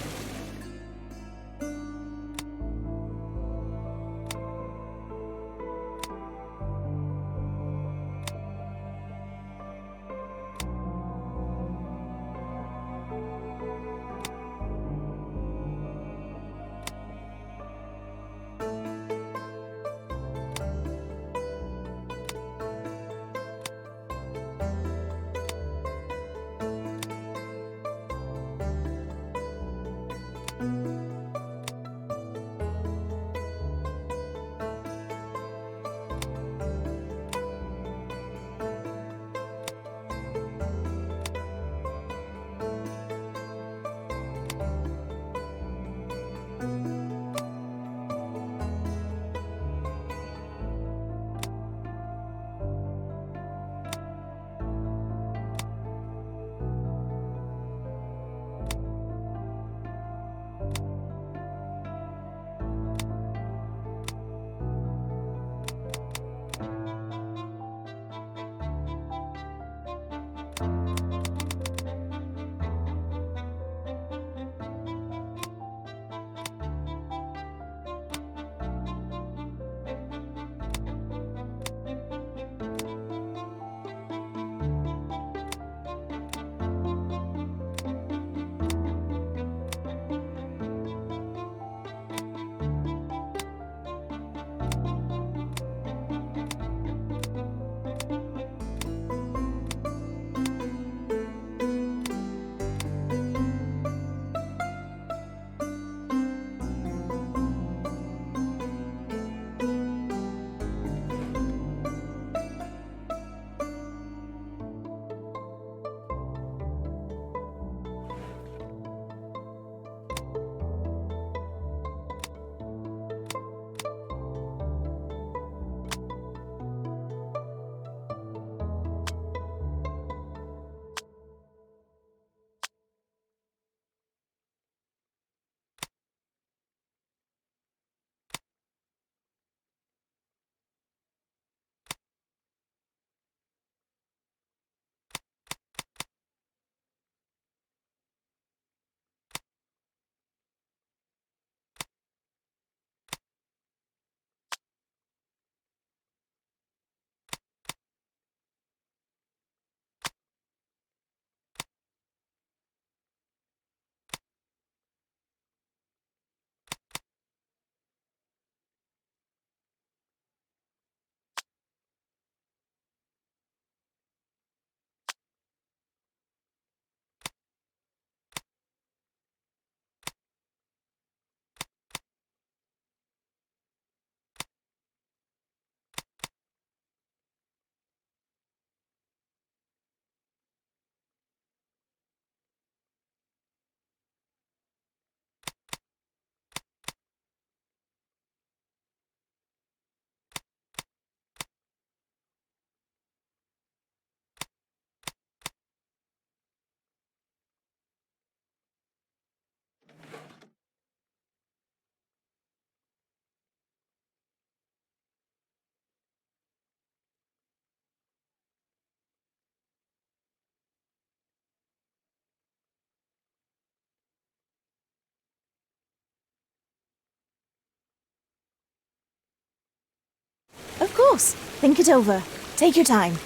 course. Think it over. Take your time.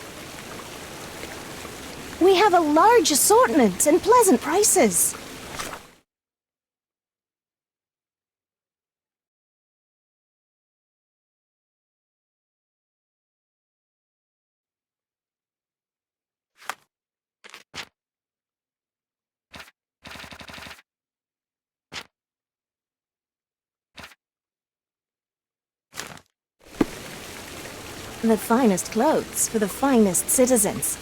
We have a large assortment and pleasant prices. The finest clothes for the finest citizens.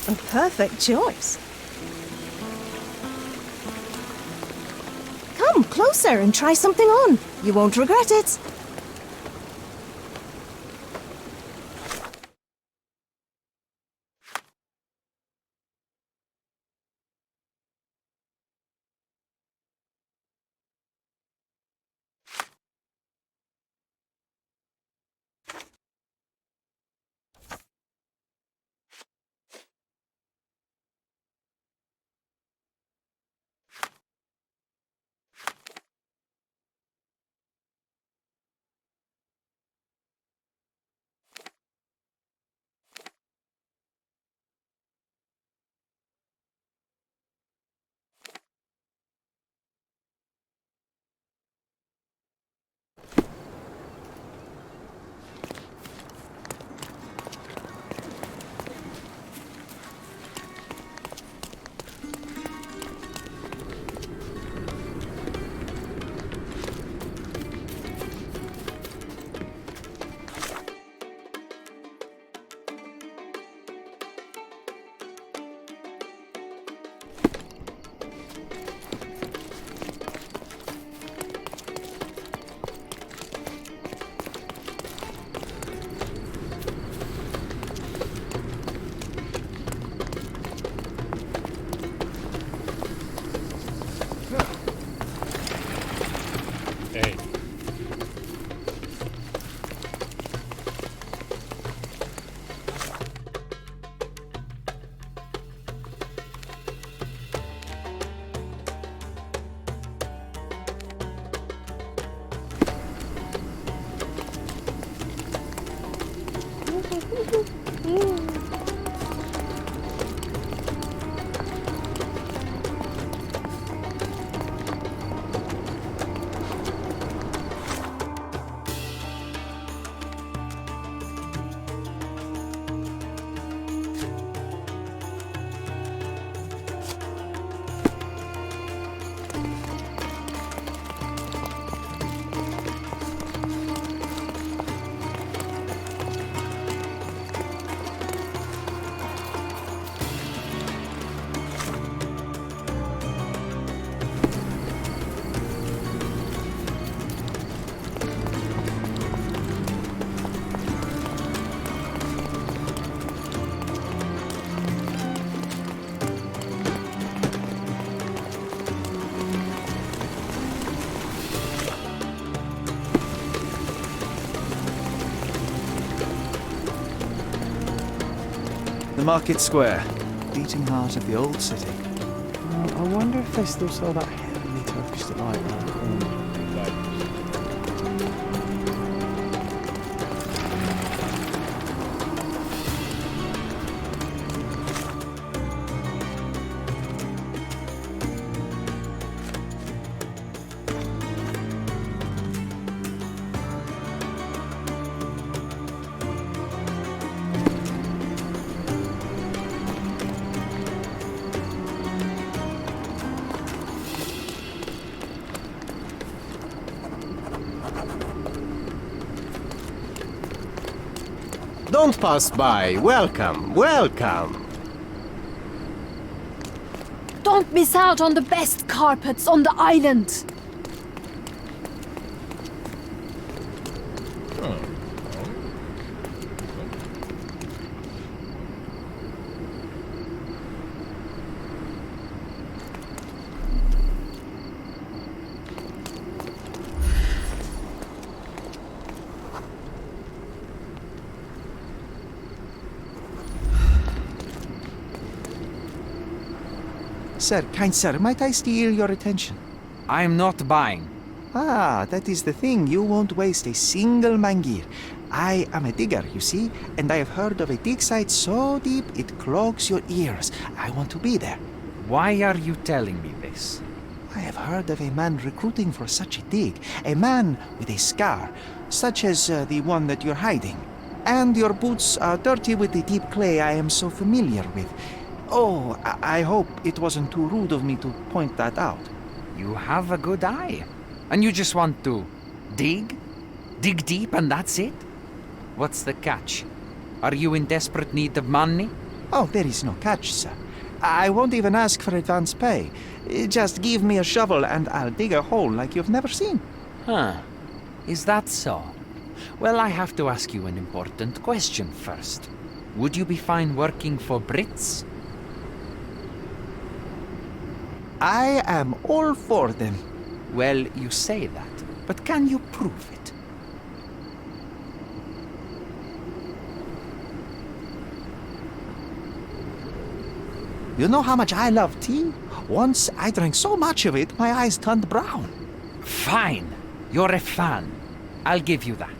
A perfect choice. Come closer and try something on. You won't regret it. Hey. The market square, beating heart of the old city. I wonder if they still sell that heavenly Turkish delight around the corner. Don't pass by. Welcome, welcome. Don't miss out on the best carpets on the island. Sir, kind sir, might I steal your attention? I'm not buying. Ah, that is the thing. You won't waste a single mangir. I am a digger, you see, and I have heard of a dig site so deep it clogs your ears. I want to be there. Why are you telling me this? I have heard of a man recruiting for such a dig. A man with a scar, such as the one that you're hiding. And your boots are dirty with the deep clay I am so familiar with. Oh, I hope it wasn't too rude of me to point that out. You have a good eye. And you just want to dig? Dig deep and that's it? What's the catch? Are you in desperate need of money? Oh, there is no catch, sir. I won't even ask for advance pay. Just give me a shovel and I'll dig a hole like you've never seen. Huh. Is that so? Well, I have to ask you an important question first. Would you be fine working for Brits? I am all for them. Well, you say that, but can you prove it? You know how much I love tea? Once I drank so much of it, my eyes turned brown. Fine. You're a fan. I'll give you that.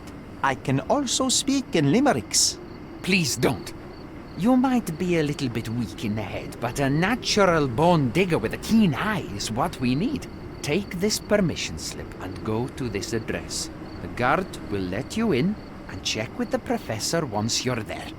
I can also speak in limericks. Please don't. You might be a little bit weak in the head, but a natural born digger with a keen eye is what we need. Take this permission slip and go to this address. The guard will let you in and check with the professor once you're there.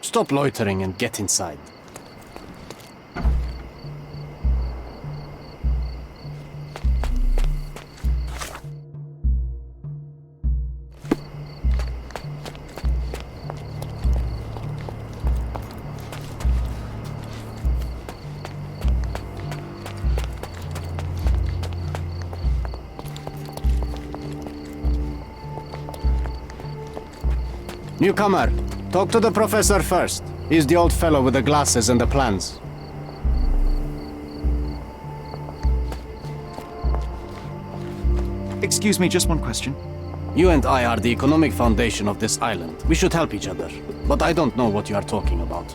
Stop loitering and get inside. Newcomer, talk to the professor first. He's the old fellow with the glasses and the plans. Excuse me, just one question. You and I are the economic foundation of this island. We should help each other. But I don't know what you are talking about.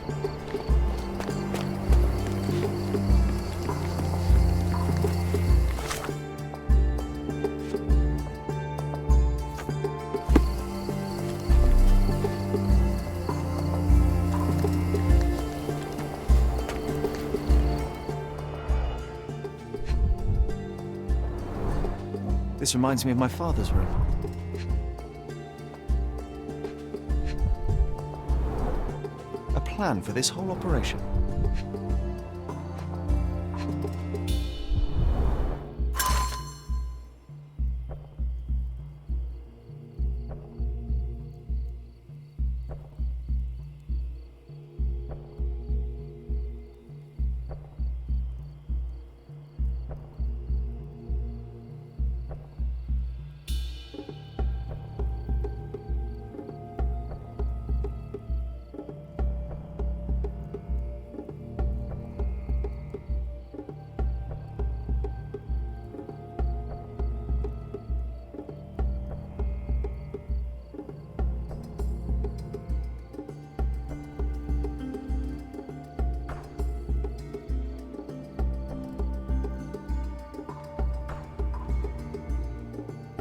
This reminds me of my father's room. A plan for this whole operation.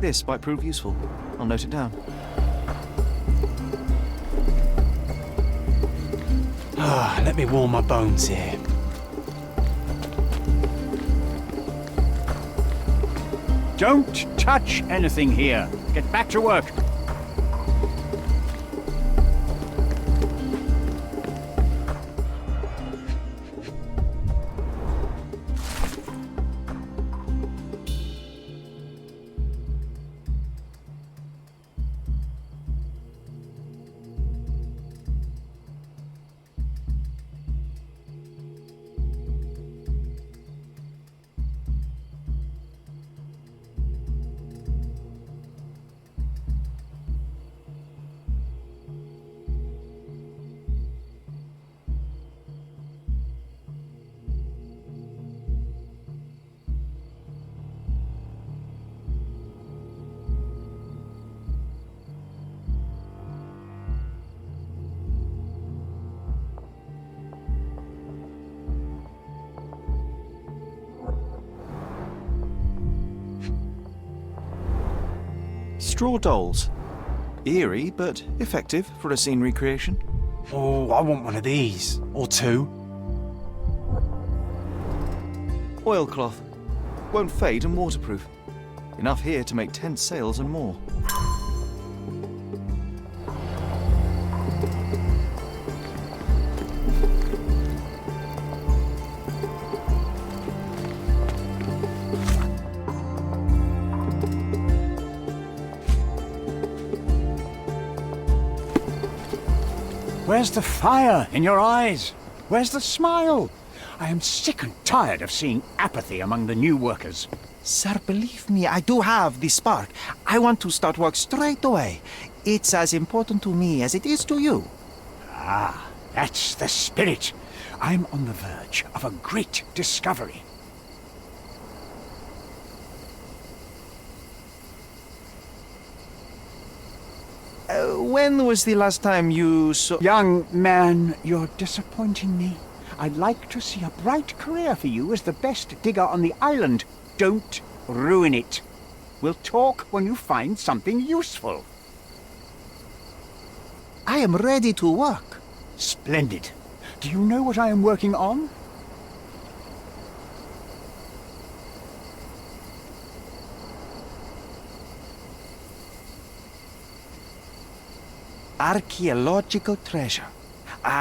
This might prove useful. I'll note it down. Let me warm my bones here. Don't touch anything here. Get back to work. Straw dolls. Eerie, but effective for a scene recreation. Oh, I want one of these. Or two. Oilcloth. Won't fade and waterproof. Enough here to make tent sails and more. Where's the fire in your eyes? Where's the smile? I am sick and tired of seeing apathy among the new workers. Sir, believe me, I do have the spark. I want to start work straight away. It's as important to me as it is to you. Ah, that's the spirit. I'm on the verge of a great discovery. When was the last time you saw... Young man, you're disappointing me. I'd like to see a bright career for you as the best digger on the island. Don't ruin it. We'll talk when you find something useful. I am ready to work. Splendid. Do you know what I am working on? Archaeological treasure.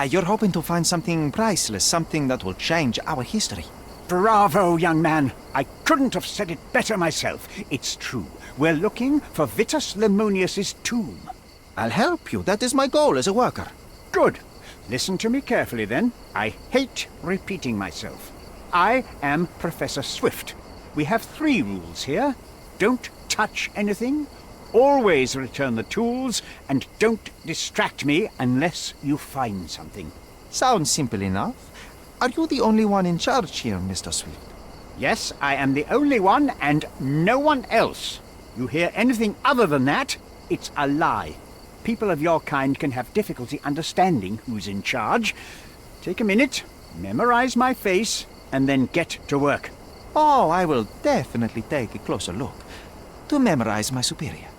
You're hoping to find something priceless, something that will change our history. Bravo, young man. I couldn't have said it better myself. It's true. We're looking for Vitus Lemonius's tomb. I'll help you. That is my goal as a worker. Good. Listen to me carefully, then. I hate repeating myself. I am Professor Swift. We have 3 rules here. Don't touch anything. Always return the tools, and don't distract me unless you find something. Sounds simple enough. Are you the only one in charge here, Mr. Swift? Yes, I am the only one, and no one else. You hear anything other than that, it's a lie. People of your kind can have difficulty understanding who's in charge. Take a minute, memorize my face, and then get to work. Oh, I will definitely take a closer look to memorize my superior.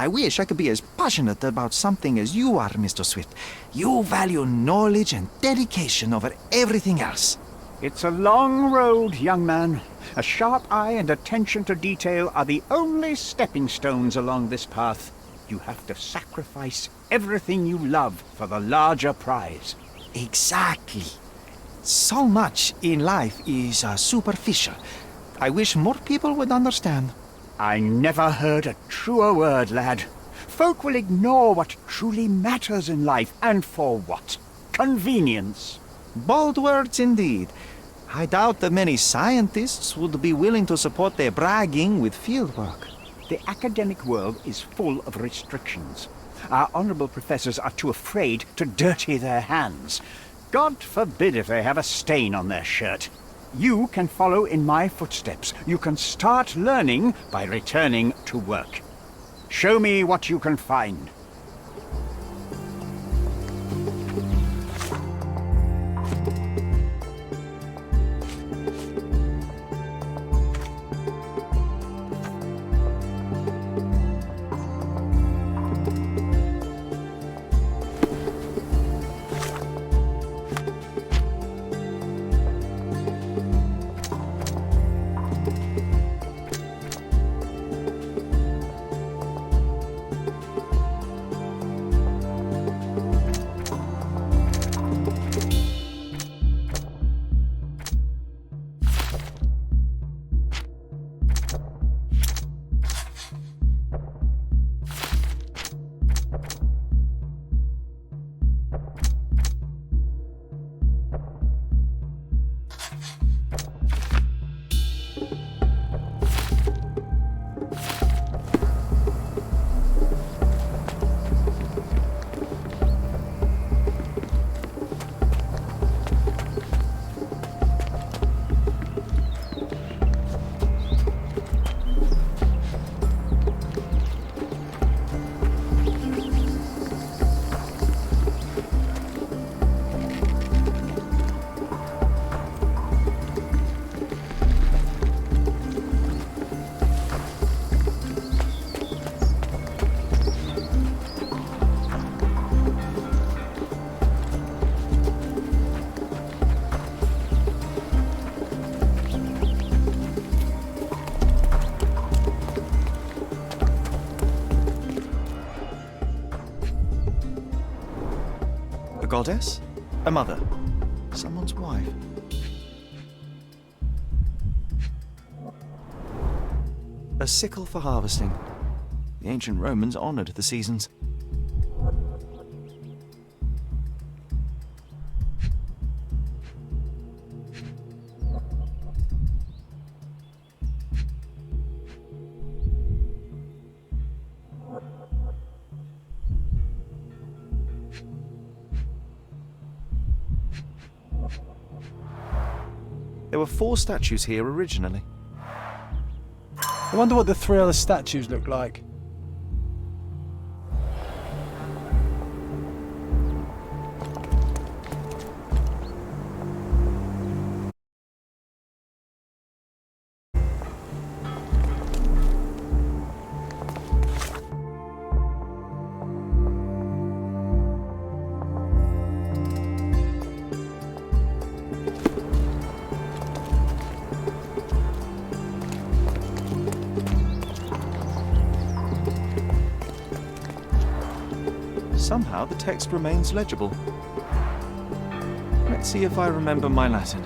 I wish I could be as passionate about something as you are, Mr. Swift. You value knowledge and dedication over everything else. It's a long road, young man. A sharp eye and attention to detail are the only stepping stones along this path. You have to sacrifice everything you love for the larger prize. Exactly. So much in life is superficial. I wish more people would understand. I never heard a truer word, lad. Folk will ignore what truly matters in life, and for what? Convenience. Bold words indeed. I doubt that many scientists would be willing to support their bragging with fieldwork. The academic world is full of restrictions. Our honorable professors are too afraid to dirty their hands. God forbid if they have a stain on their shirt. You can follow in my footsteps. You can start learning by returning to work. Show me what you can find. Goddess? A mother? Someone's wife? A sickle for harvesting. The ancient Romans honored the seasons. There were 4 statues here originally. I wonder what the 3 other statues look like. Somehow the text remains legible. Let's see if I remember my Latin.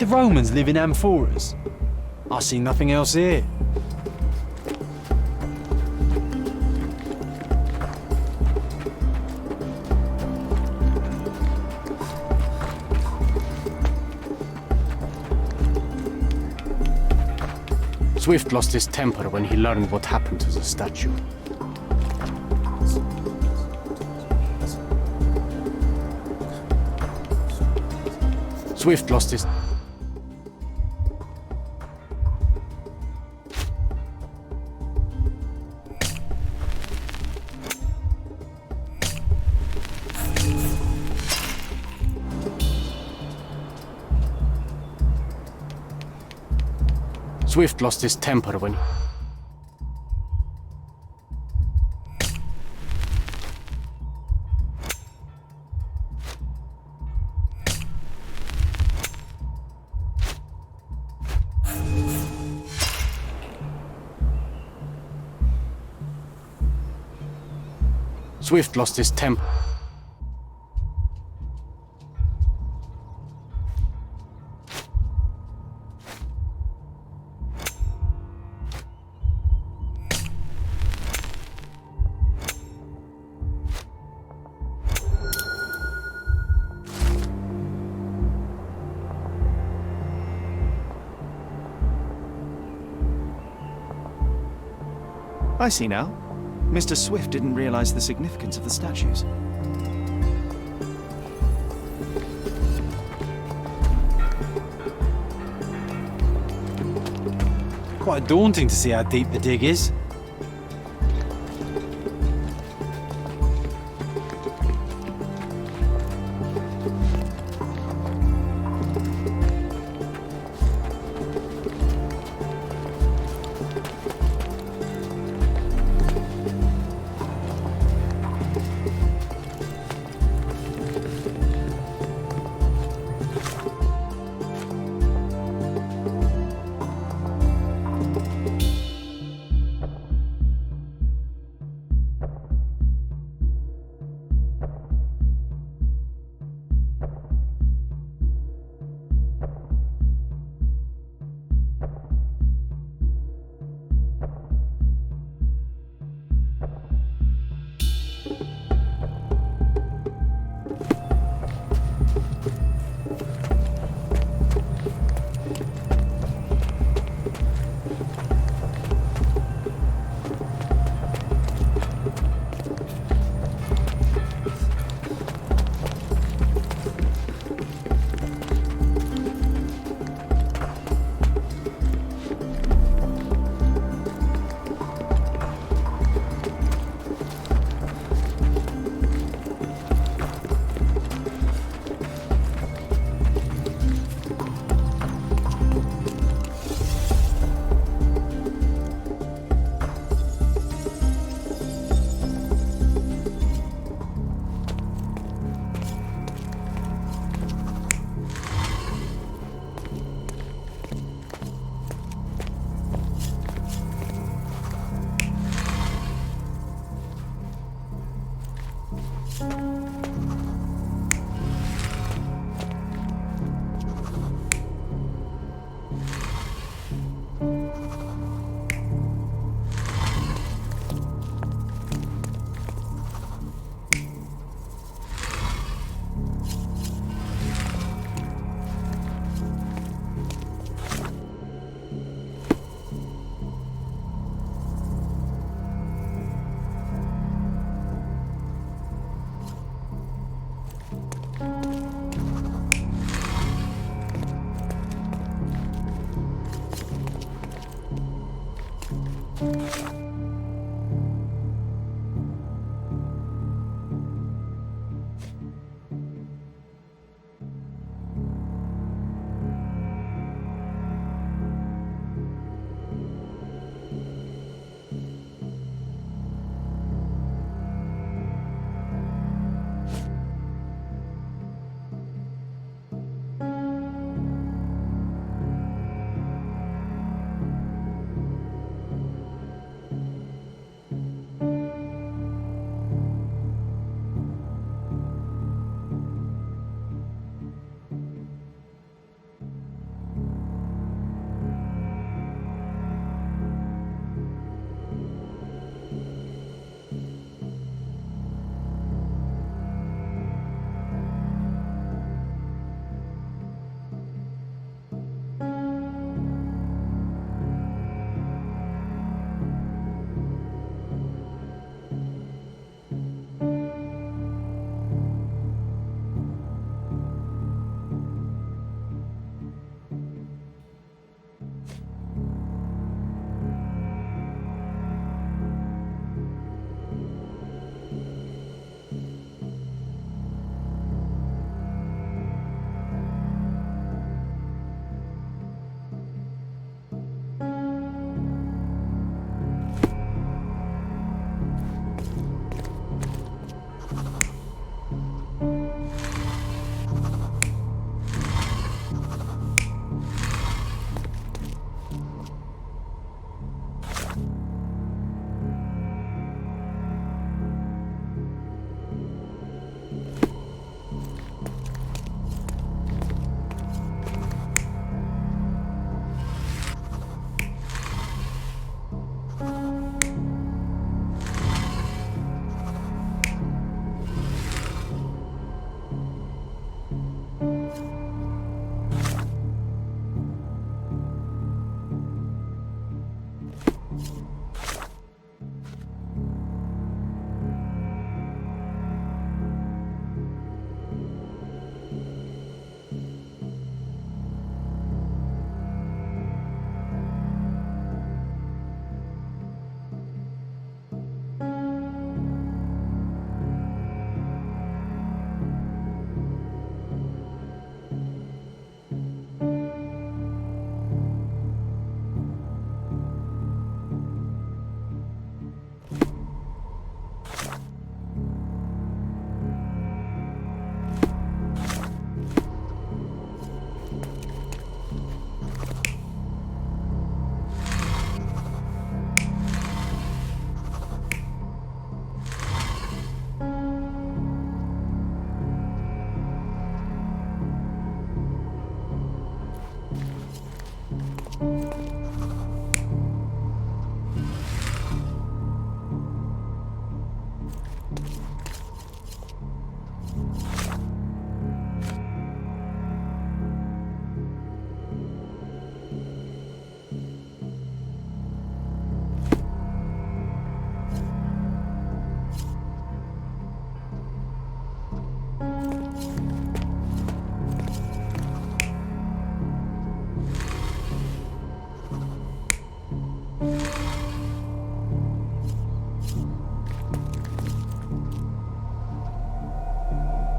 the Romans live in amphoras? I see nothing else here. Swift lost his temper when he learned what happened to the statue. Swift lost his... Swift lost his temper when... Swift lost his temper. I see now. Mr. Swift didn't realize the significance of the statues. Quite daunting to see how deep the dig is.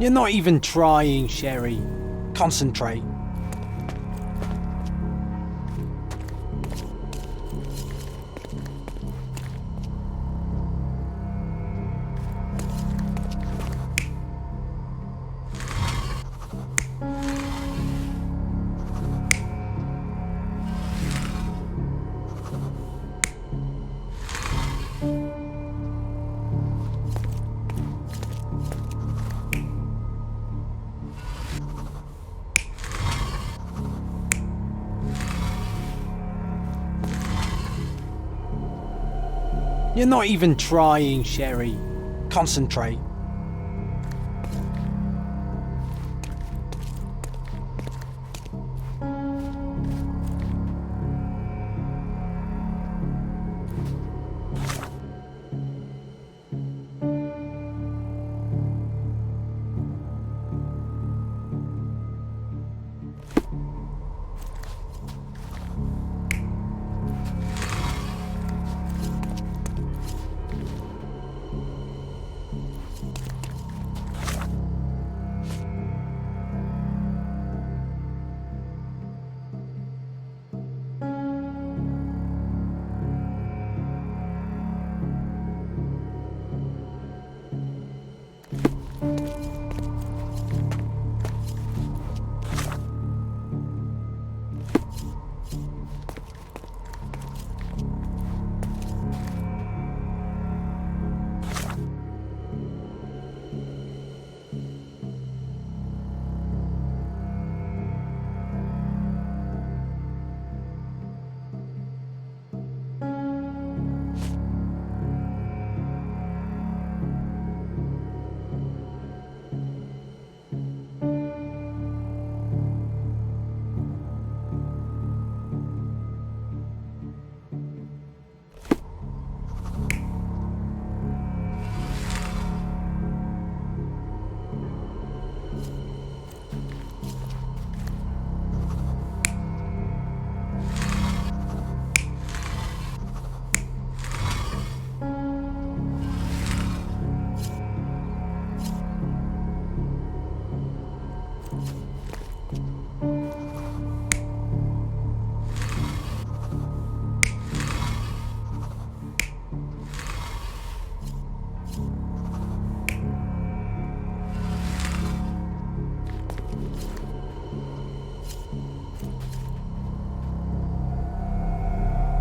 You're not even trying, Sherry. Concentrate. You're not even trying, Sherry. Concentrate.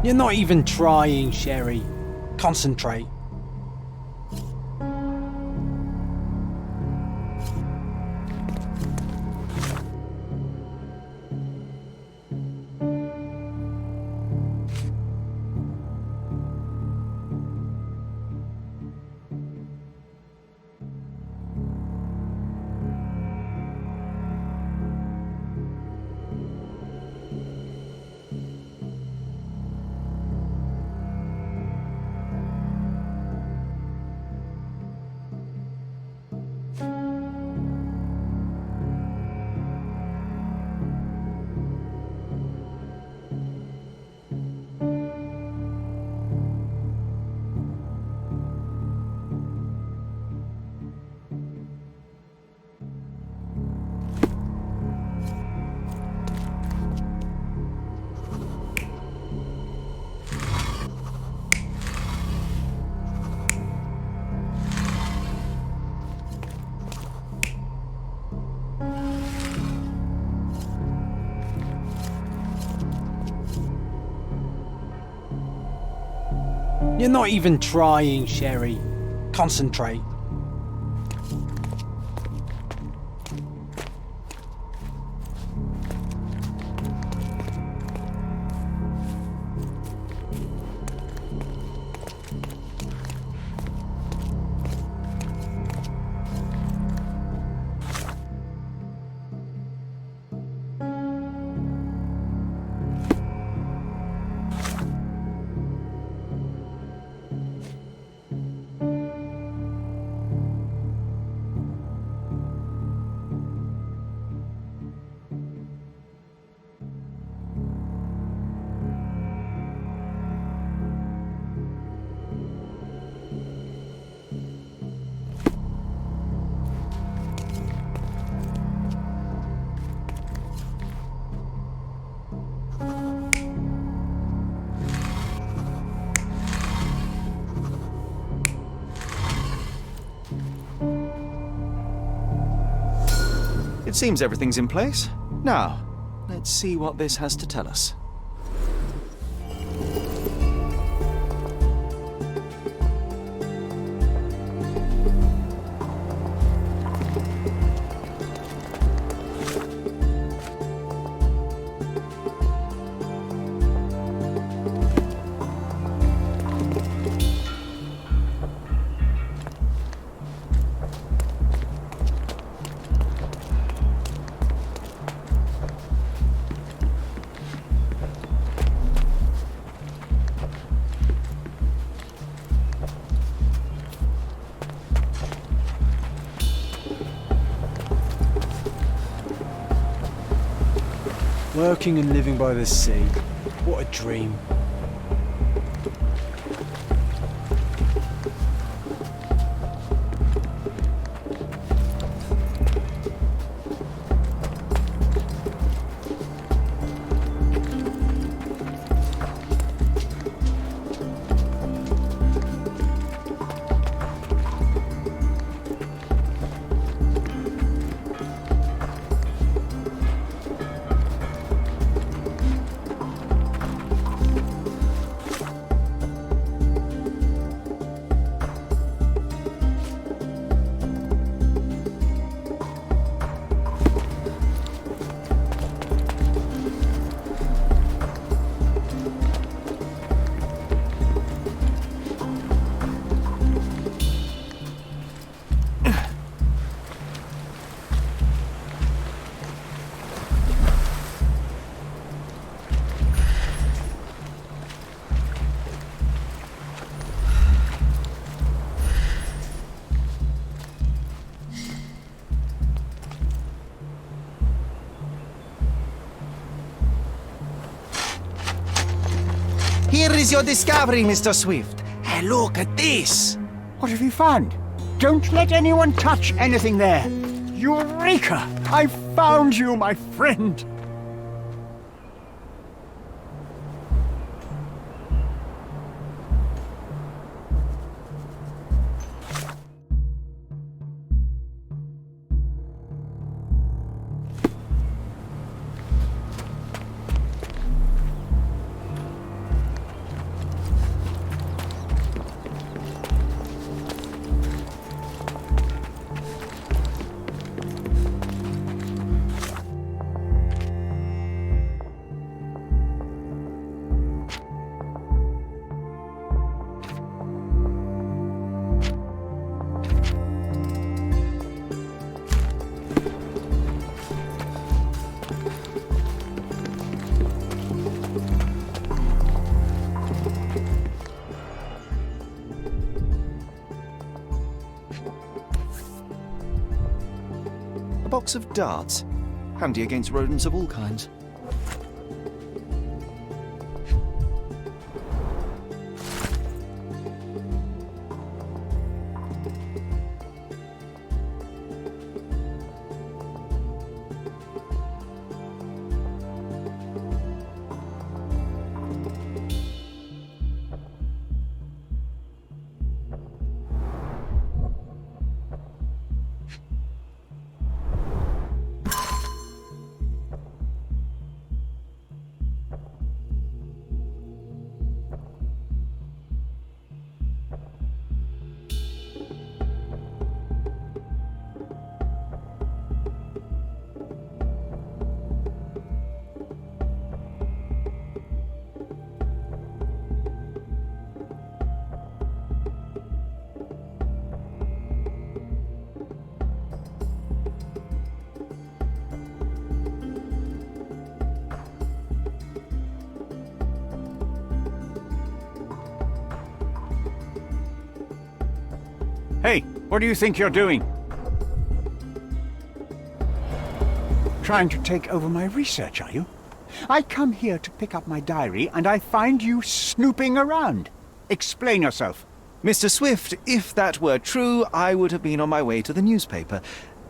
You're not even trying, Sherry. Concentrate. You're not even trying, Sherry. Concentrate. It seems everything's in place. Now, let's see what this has to tell us. Working and living by the sea. What a dream. Here is your discovery, Mr. Swift. Hey, look at this. What have you found? Don't let anyone touch anything there. Eureka! I found you, my friend. Box of darts. Handy against rodents of all kinds. Hey, what do you think you're doing? Trying to take over my research, are you? I come here to pick up my diary, and I find you snooping around. Explain yourself. Mr. Swift, if that were true, I would have been on my way to the newspaper.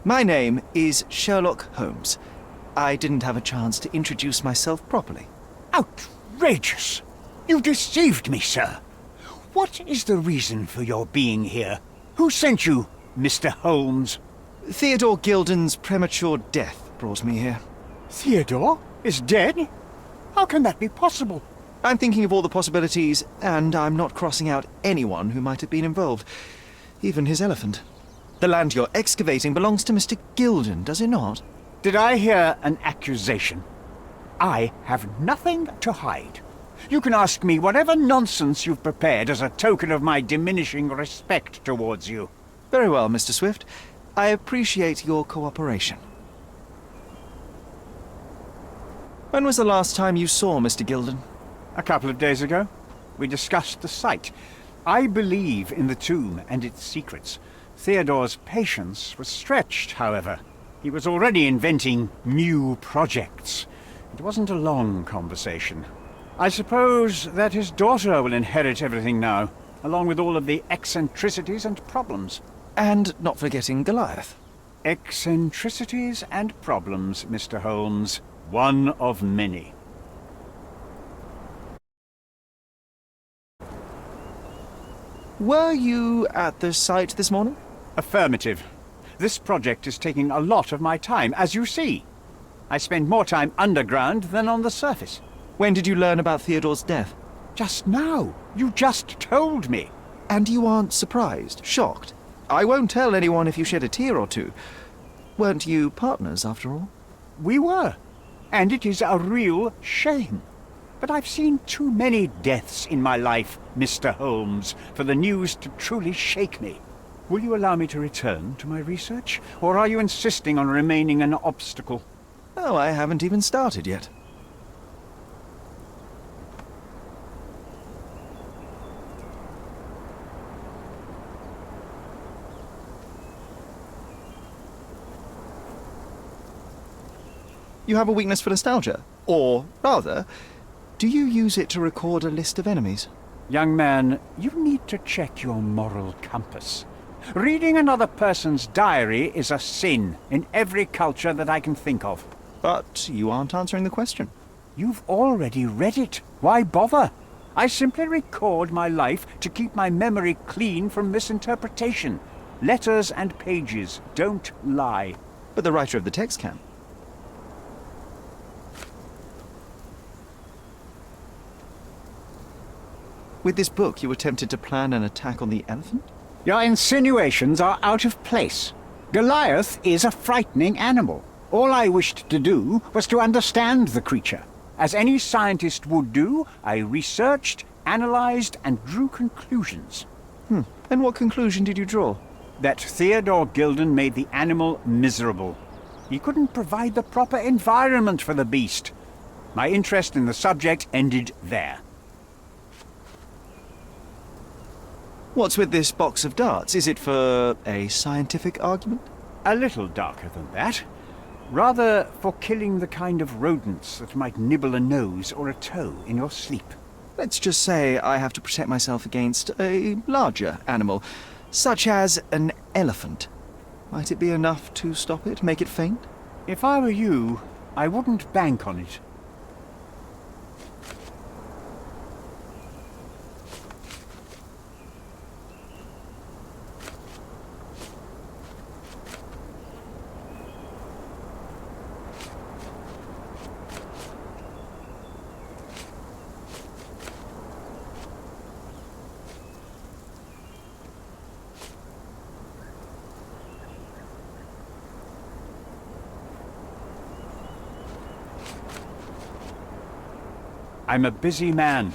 My name is Sherlock Holmes. I didn't have a chance to introduce myself properly. Outrageous! You deceived me, sir. What is the reason for your being here? Who sent you, Mr. Holmes? Theodore Gilden's premature death brought me here. Theodore is dead? How can that be possible? I'm thinking of all the possibilities, and I'm not crossing out anyone who might have been involved. Even his elephant. The land you're excavating belongs to Mr. Gilden, does it not? Did I hear an accusation? I have nothing to hide. You can ask me whatever nonsense you've prepared as a token of my diminishing respect towards you. Very well, Mr. Swift. I appreciate your cooperation. When was the last time you saw Mr. Gilden? A couple of days ago. We discussed the site. I believe in the tomb and its secrets. Theodore's patience was stretched, however. He was already inventing new projects. It wasn't a long conversation. I suppose that his daughter will inherit everything now, along with all of the eccentricities and problems. And not forgetting Goliath. Eccentricities and problems, Mr. Holmes. One of many. Were you at the site this morning? Affirmative. This project is taking a lot of my time, as you see. I spend more time underground than on the surface. When did you learn about Theodore's death? Just now. You just told me. And you aren't surprised, shocked? I won't tell anyone if you shed a tear or two. Weren't you partners, after all? We were. And it is a real shame. But I've seen too many deaths in my life, Mr. Holmes, for the news to truly shake me. Will you allow me to return to my research, or are you insisting on remaining an obstacle? Oh, I haven't even started yet. You have a weakness for nostalgia? Or, rather, do you use it to record a list of enemies? Young man, you need to check your moral compass. Reading another person's diary is a sin in every culture that I can think of. But you aren't answering the question. You've already read it. Why bother? I simply record my life to keep my memory clean from misinterpretation. Letters and pages don't lie. But the writer of the text can. With this book, you attempted to plan an attack on the elephant? Your insinuations are out of place. Goliath is a frightening animal. All I wished to do was to understand the creature. As any scientist would do, I researched, analyzed, and drew conclusions. And what conclusion did you draw? That Theodore Gilden made the animal miserable. He couldn't provide the proper environment for the beast. My interest in the subject ended there. What's with this box of darts? Is it for a scientific argument? A little darker than that. Rather for killing the kind of rodents that might nibble a nose or a toe in your sleep. Let's just say I have to protect myself against a larger animal, such as an elephant. Might it be enough to stop it, make it faint? If I were you, I wouldn't bank on it. I'm a busy man.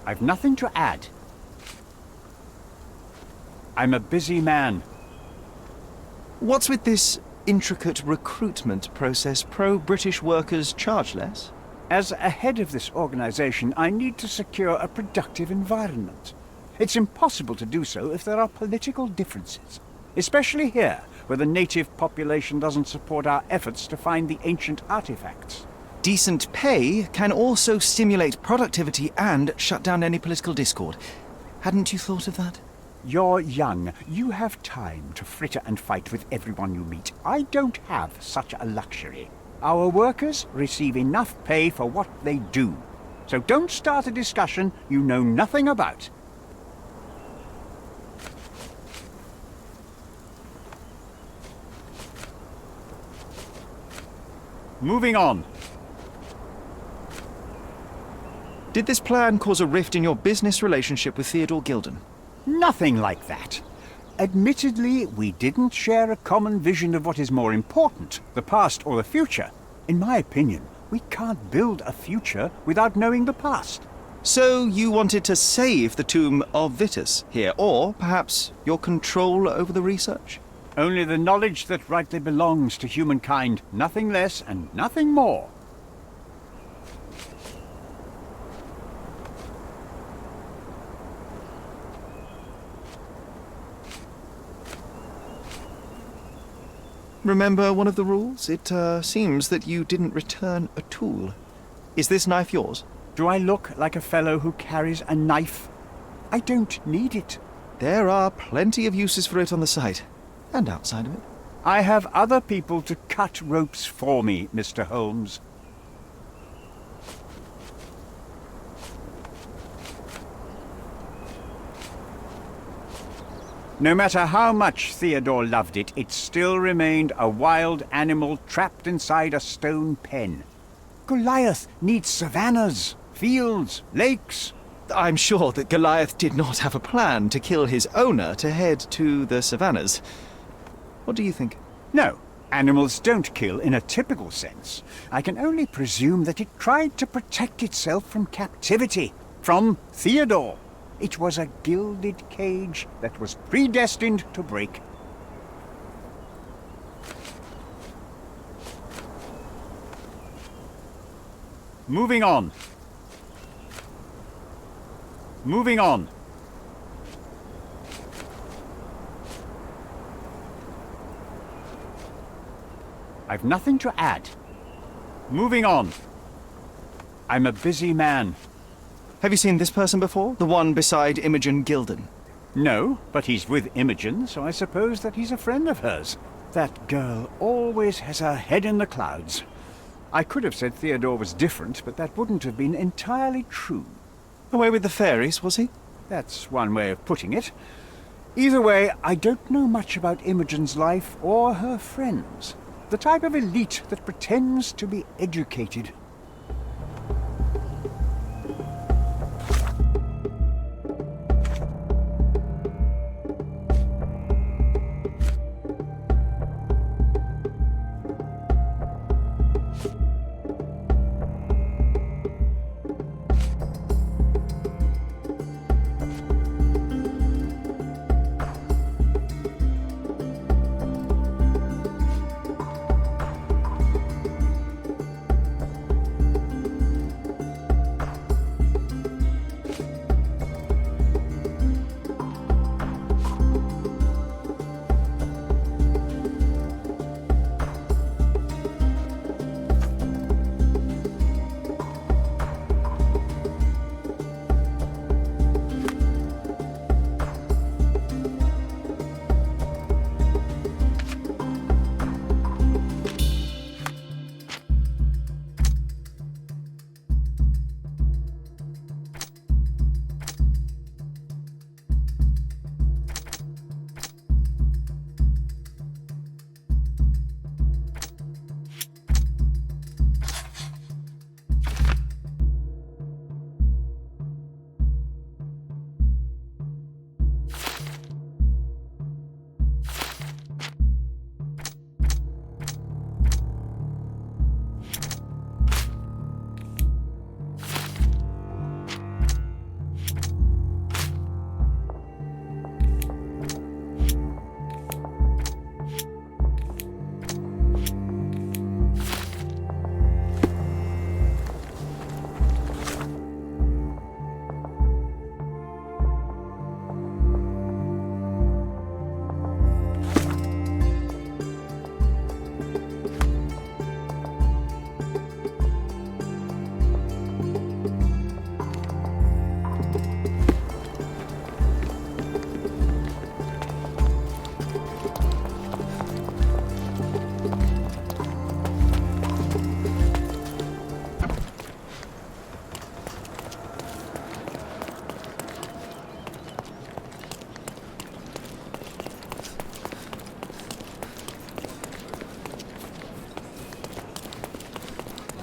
I've nothing to add. I'm a busy man. What's with this intricate recruitment process? Pro-British workers charge less? As a head of this organization, I need to secure a productive environment. It's impossible to do so if there are political differences, especially here, where the native population doesn't support our efforts to find the ancient artifacts. Decent pay can also stimulate productivity and shut down any political discord. Hadn't you thought of that? You're young. You have time to fritter and fight with everyone you meet. I don't have such a luxury. Our workers receive enough pay for what they do. So don't start a discussion you know nothing about. Moving on. Did this plan cause a rift in your business relationship with Theodore Gilden? Nothing like that. Admittedly, we didn't share a common vision of what is more important, the past or the future. In my opinion, we can't build a future without knowing the past. So you wanted to save the tomb of Vitus here, or perhaps your control over the research? Only the knowledge that rightly belongs to humankind, nothing less and nothing more. Remember one of the rules? It seems that you didn't return a tool. Is this knife yours? Do I look like a fellow who carries a knife? I don't need it. There are plenty of uses for it on the site, and outside of it. I have other people to cut ropes for me, Mr. Holmes. No matter how much Theodore loved it, it still remained a wild animal trapped inside a stone pen. Goliath needs savannas, fields, lakes. I'm sure that Goliath did not have a plan to kill his owner to head to the savannas. What do you think? No, animals don't kill in a typical sense. I can only presume that it tried to protect itself from captivity, from Theodore. It was a gilded cage that was predestined to break. Moving on. Moving on. I've nothing to add. Moving on. I'm a busy man. Have you seen this person before? The one beside Imogen Gilden? No, but he's with Imogen, so I suppose that he's a friend of hers. That girl always has her head in the clouds. I could have said Theodore was different, but that wouldn't have been entirely true. Away with the fairies, was he? That's one way of putting it. Either way, I don't know much about Imogen's life or her friends. The type of elite that pretends to be educated.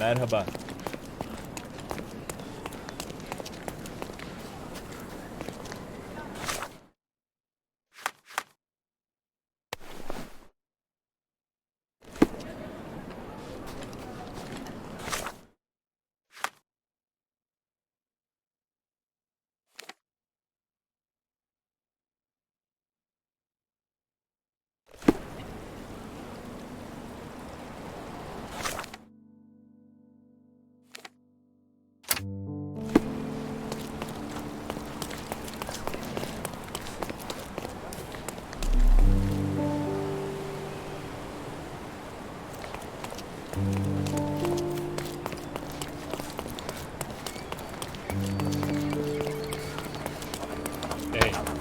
Merhaba. Hey.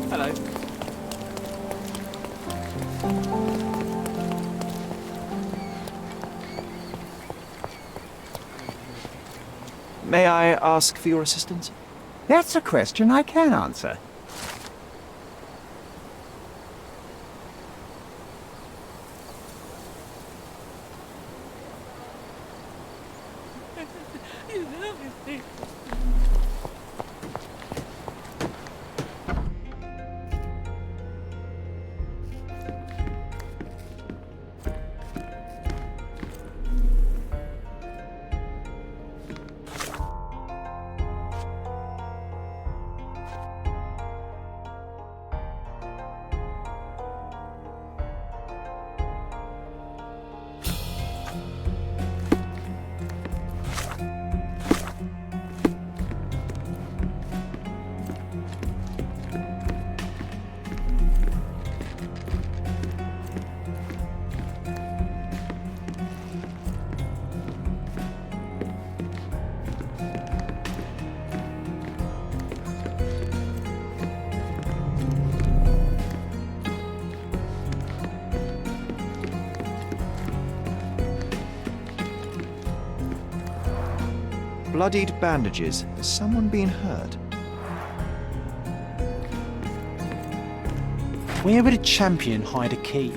Hello. May I ask for your assistance? That's a question I can answer. Bloodied bandages. Has someone been hurt? Where would a champion hide a key?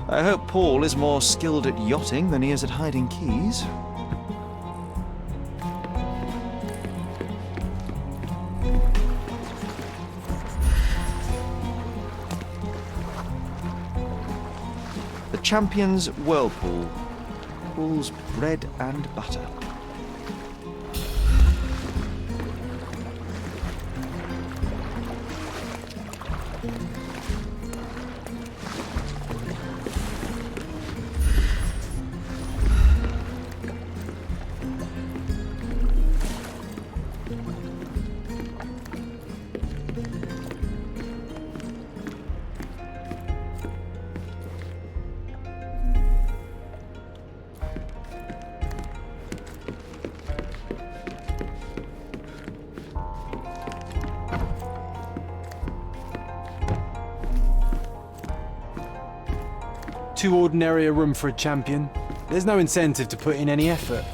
I hope Paul is more skilled at yachting than he is at hiding keys. The champion's whirlpool. Paul's bread and butter. Too ordinary a room for a champion. There's no incentive to put in any effort.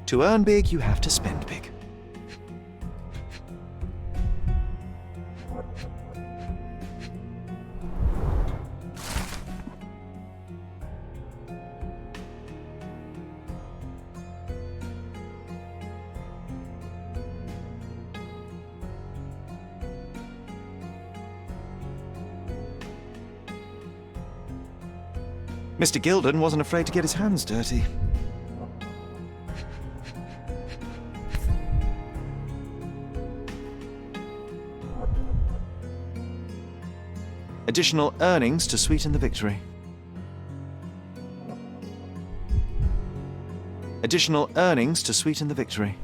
To earn big, you have to spend big. Mr. Gilden wasn't afraid to get his hands dirty. Additional earnings to sweeten the victory. Additional earnings to sweeten the victory.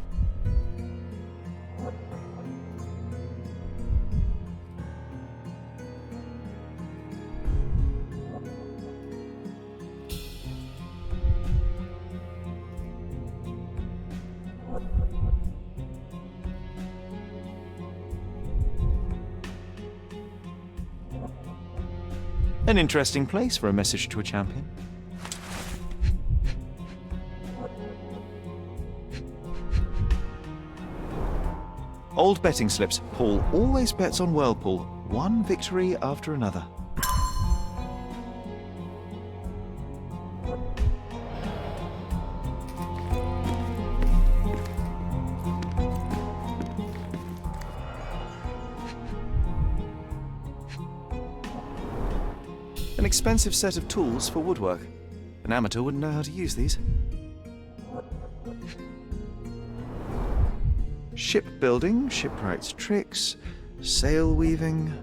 An interesting place for a message to a champion. Old betting slips. Paul always bets on Whirlpool. One victory after another. An expensive set of tools for woodwork. An amateur wouldn't know how to use these. Shipbuilding, shipwright's tricks, sail weaving.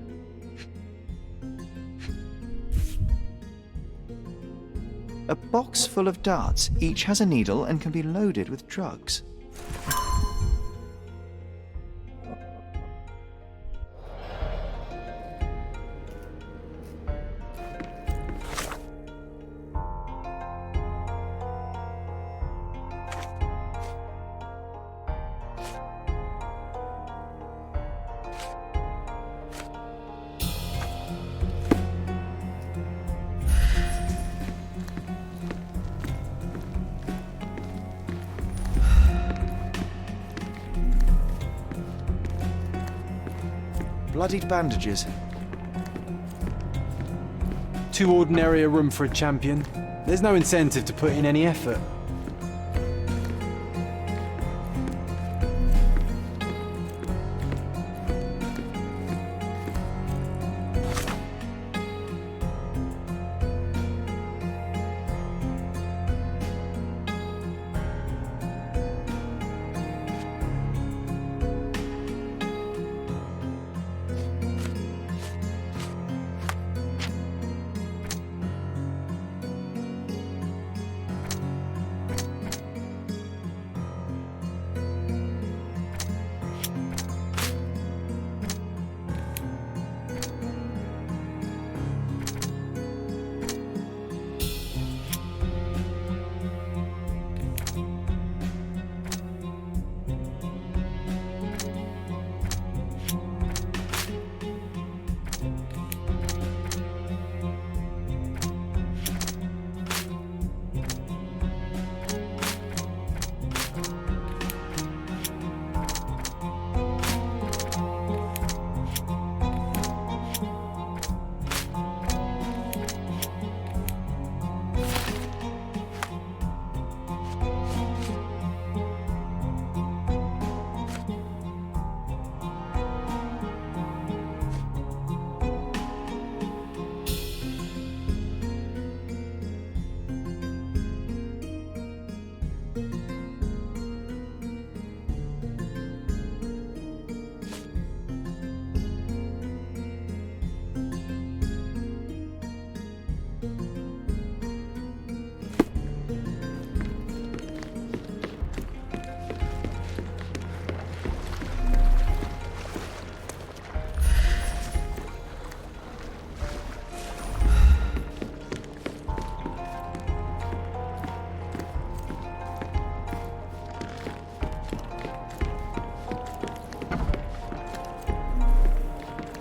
A box full of darts. Each has a needle and can be loaded with drugs. Bloodied bandages. Too ordinary a room for a champion. There's no incentive to put in any effort.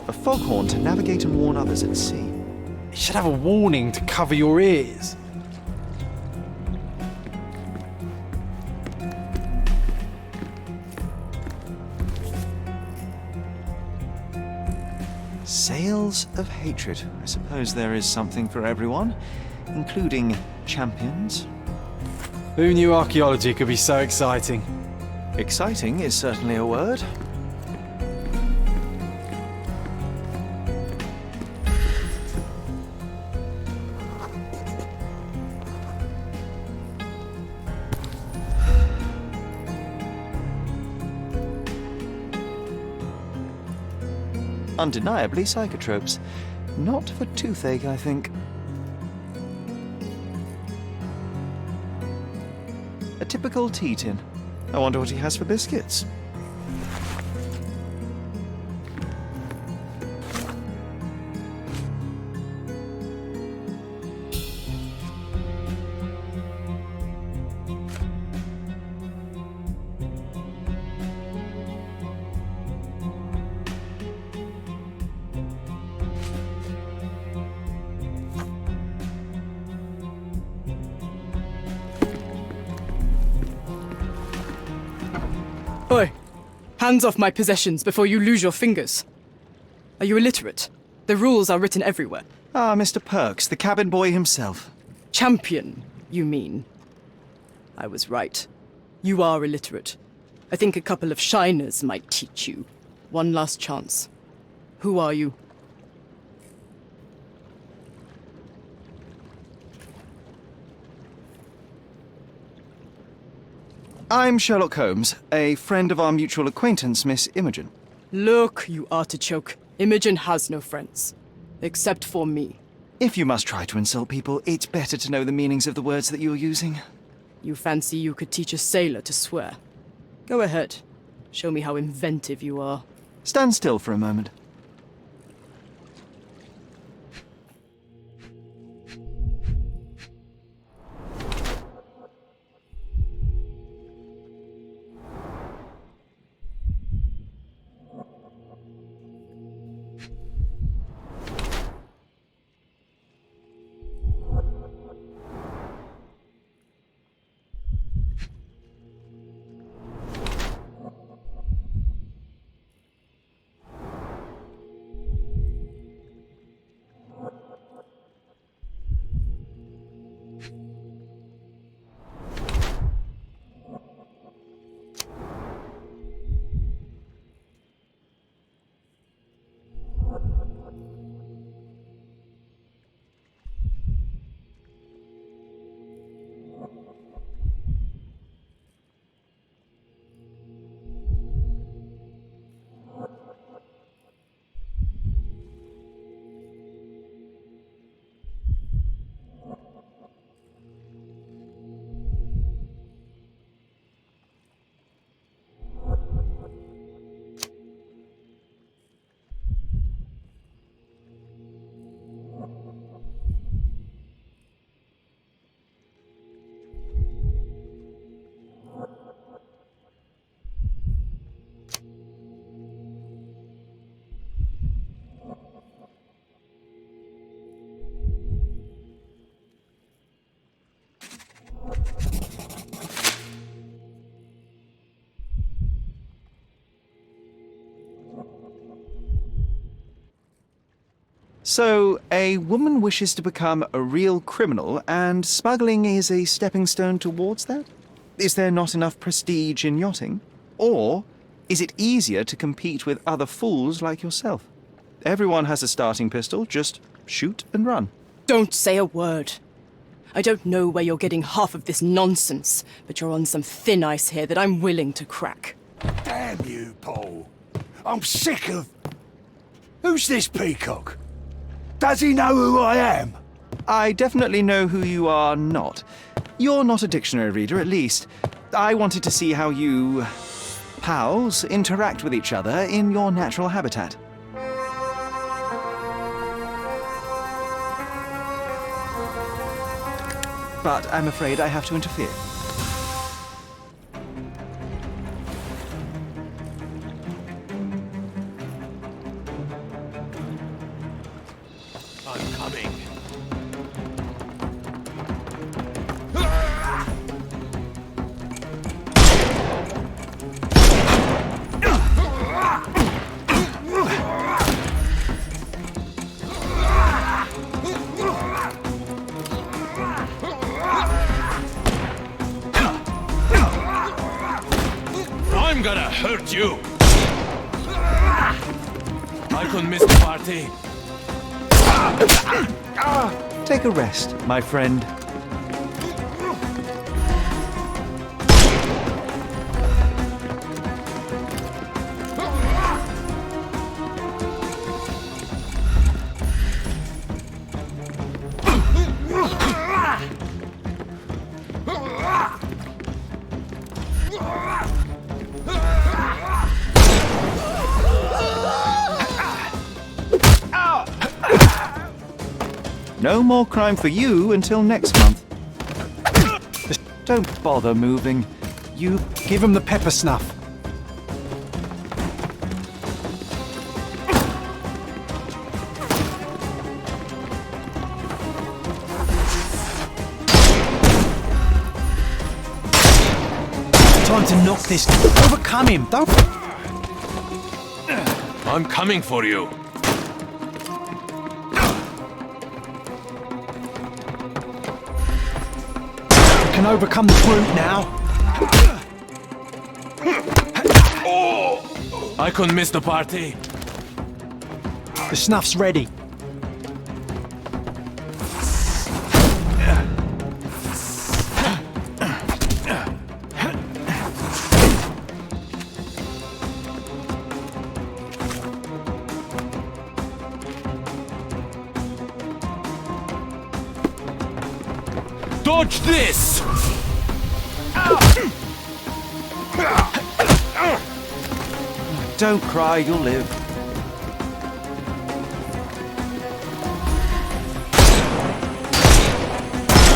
A foghorn to navigate and warn others at sea. It should have a warning to cover your ears. Sails of hatred. I suppose there is something for everyone, including champions. Who knew archaeology could be so exciting? Exciting is certainly a word. Undeniably psychotropes. Not for toothache, I think. A typical tea tin. I wonder what he has for biscuits. Oi! Hands off my possessions before you lose your fingers. Are you illiterate? The rules are written everywhere. Ah, Mr. Perks, the cabin boy himself. Champion, you mean? I was right. You are illiterate. I think a couple of shiners might teach you. One last chance. Who are you? I'm Sherlock Holmes, a friend of our mutual acquaintance, Miss Imogen. Look, you artichoke. Imogen has no friends. Except for me. If you must try to insult people, it's better to know the meanings of the words that you're using. You fancy you could teach a sailor to swear? Go ahead. Show me how inventive you are. Stand still for a moment. So, a woman wishes to become a real criminal, and smuggling is a stepping stone towards that? Is there not enough prestige in yachting? Or is it easier to compete with other fools like yourself? Everyone has a starting pistol, just shoot and run. Don't say a word. I don't know where you're getting half of this nonsense, but you're on some thin ice here that I'm willing to crack. Damn you, Paul. I'm sick of... Who's this peacock? Does he know who I am? I definitely know who you are not. You're not a dictionary reader, at least. I wanted to see how you... pals interact with each other in your natural habitat. But I'm afraid I have to interfere. I'm coming. I'm gonna hurt you! I couldn't miss the party. Take a rest, my friend. No more crime for you until next month. Don't bother moving. You Give him the pepper snuff. Time to knock this. Overcome him. Don't. I'm coming for you. Can overcome the brute now. I couldn't miss the party. The snuff's ready. Dodge this! Don't cry, you'll live.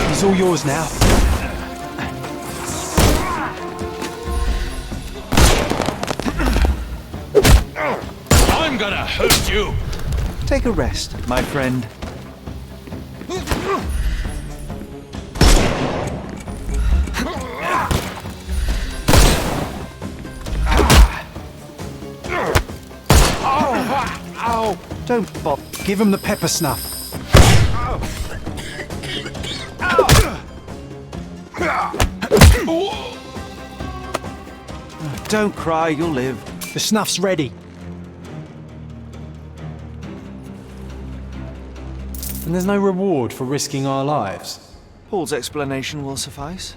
He's all yours now. I'm gonna hurt you! Take a rest, my friend. Don't bother. Give him the pepper snuff. Don't cry, you'll live. The snuff's ready. And there's no reward for risking our lives. Paul's explanation will suffice.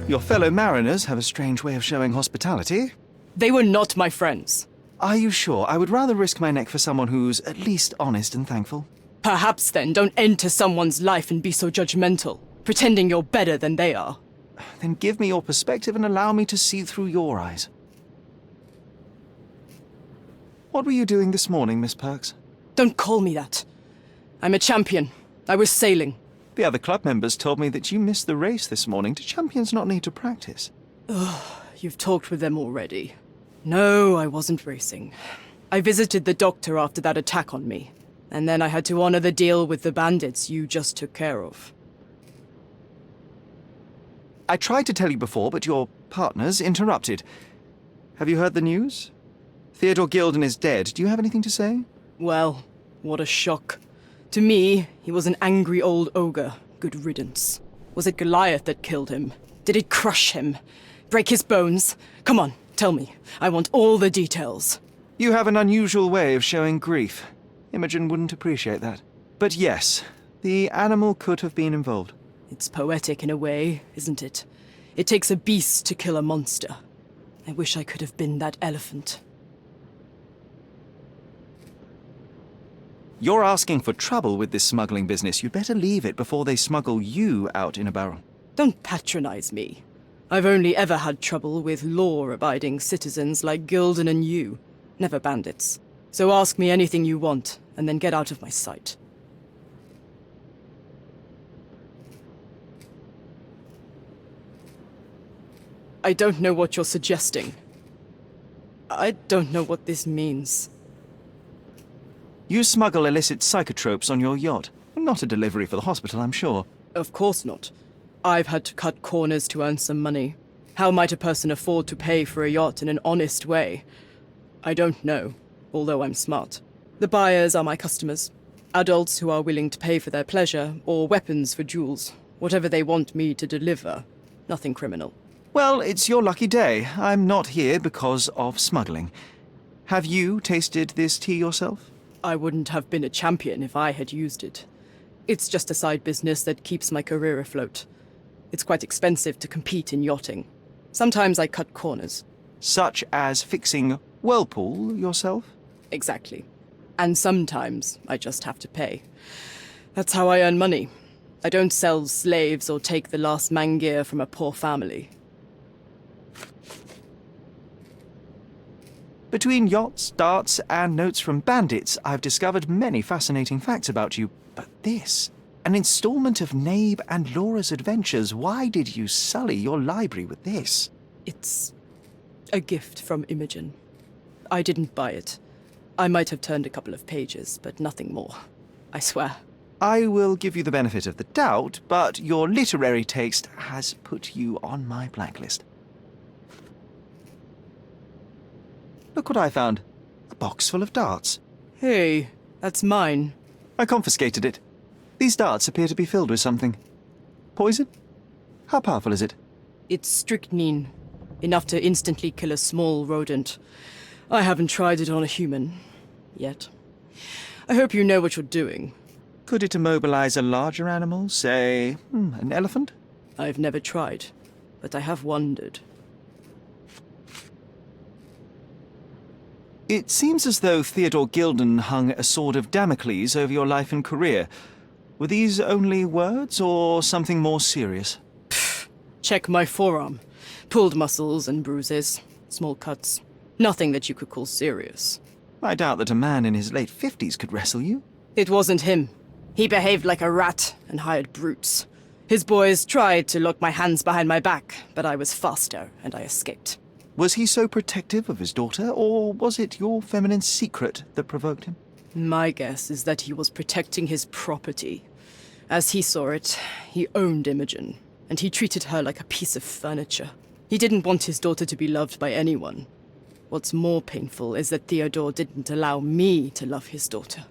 Your fellow mariners have a strange way of showing hospitality. They were not my friends. Are you sure? I would rather risk my neck for someone who's at least honest and thankful. Perhaps then don't enter someone's life and be so judgmental, pretending you're better than they are. Then give me your perspective and allow me to see through your eyes. What were you doing this morning, Miss Perks? Don't call me that. I'm a champion. I was sailing. The other club members told me that you missed the race this morning. Do champions not need to practice? Ugh, you've talked with them already. No, I wasn't racing. I visited the doctor after that attack on me, and then I had to honor the deal with the bandits you just took care of. I tried to tell you before, but your partners interrupted. Have you heard the news? Theodore Gilden is dead. Do you have anything to say? Well, what a shock. To me, he was an angry old ogre. Good riddance. Was it Goliath that killed him? Did it crush him? Break his bones? Come on, tell me. I want all the details. You have an unusual way of showing grief. Imogen wouldn't appreciate that. But yes, the animal could have been involved. It's poetic in a way, isn't it? It takes a beast to kill a monster. I wish I could have been that elephant. You're asking for trouble with this smuggling business. You'd better leave it before they smuggle you out in a barrel. Don't patronize me. I've only ever had trouble with law-abiding citizens like Gilden and you, never bandits. So ask me anything you want, and then get out of my sight. I don't know what you're suggesting. I don't know what this means. You smuggle illicit psychotropes on your yacht. Not a delivery for the hospital, I'm sure. Of course not. I've had to cut corners to earn some money. How might a person afford to pay for a yacht in an honest way? I don't know, although I'm smart. The buyers are my customers. Adults who are willing to pay for their pleasure, or weapons for jewels. Whatever they want me to deliver. Nothing criminal. Well, it's your lucky day. I'm not here because of smuggling. Have you tasted this tea yourself? I wouldn't have been a champion if I had used it. It's just a side business that keeps my career afloat. It's quite expensive to compete in yachting. Sometimes I cut corners. Such as fixing Whirlpool yourself? Exactly. And sometimes I just have to pay. That's how I earn money. I don't sell slaves or take the last mangear from a poor family. Between yachts, darts, and notes from bandits, I've discovered many fascinating facts about you. But this, an installment of Nabe and Laura's adventures. Why did you sully your library with this? It's a gift from Imogen. I didn't buy it. I might have turned a couple of pages, but nothing more. I swear. I will give you the benefit of the doubt, but your literary taste has put you on my blacklist. Look what I found. A box full of darts. Hey, that's mine. I confiscated it. These darts appear to be filled with something. Poison? How powerful is it? It's strychnine. Enough to instantly kill a small rodent. I haven't tried it on a human. Yet. I hope you know what you're doing. Could it immobilize a larger animal? Say, an elephant? I've never tried, but I have wondered. It seems as though Theodore Gilden hung a sword of Damocles over your life and career. Were these only words, or something more serious? Check my forearm. Pulled muscles and bruises. Small cuts. Nothing that you could call serious. I doubt that a man in his late 50s could wrestle you. It wasn't him. He behaved like a rat and hired brutes. His boys tried to lock my hands behind my back, but I was faster and I escaped. Was he so protective of his daughter, or was it your feminine secret that provoked him? My guess is that he was protecting his property. As he saw it, he owned Imogen, and he treated her like a piece of furniture. He didn't want his daughter to be loved by anyone. What's more painful is that Theodore didn't allow me to love his daughter.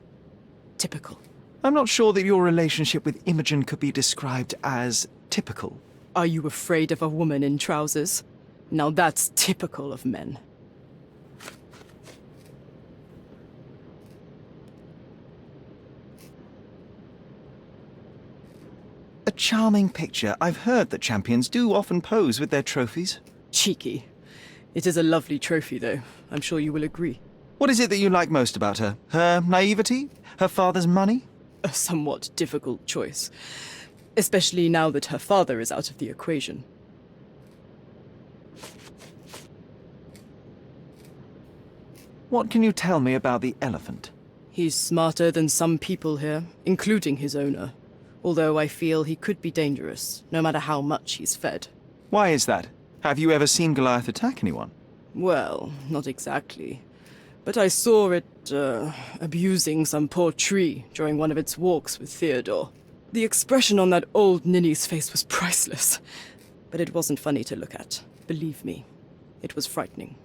Typical. I'm not sure that your relationship with Imogen could be described as typical. Are you afraid of a woman in trousers? Now that's typical of men. A charming picture. I've heard that champions do often pose with their trophies. Cheeky. It is a lovely trophy, though. I'm sure you will agree. What is it that you like most about her? Her naivety? Her father's money? a somewhat difficult choice, especially now that her father is out of the equation. What can you tell me about the elephant? He's smarter than some people here, including his owner. Although I feel he could be dangerous, no matter how much he's fed. Why is that? Have you ever seen Goliath attack anyone? Well, not exactly. But I saw it, abusing some poor tree during one of its walks with Theodore. The expression on that old ninny's face was priceless. But it wasn't funny to look at. Believe me, it was frightening.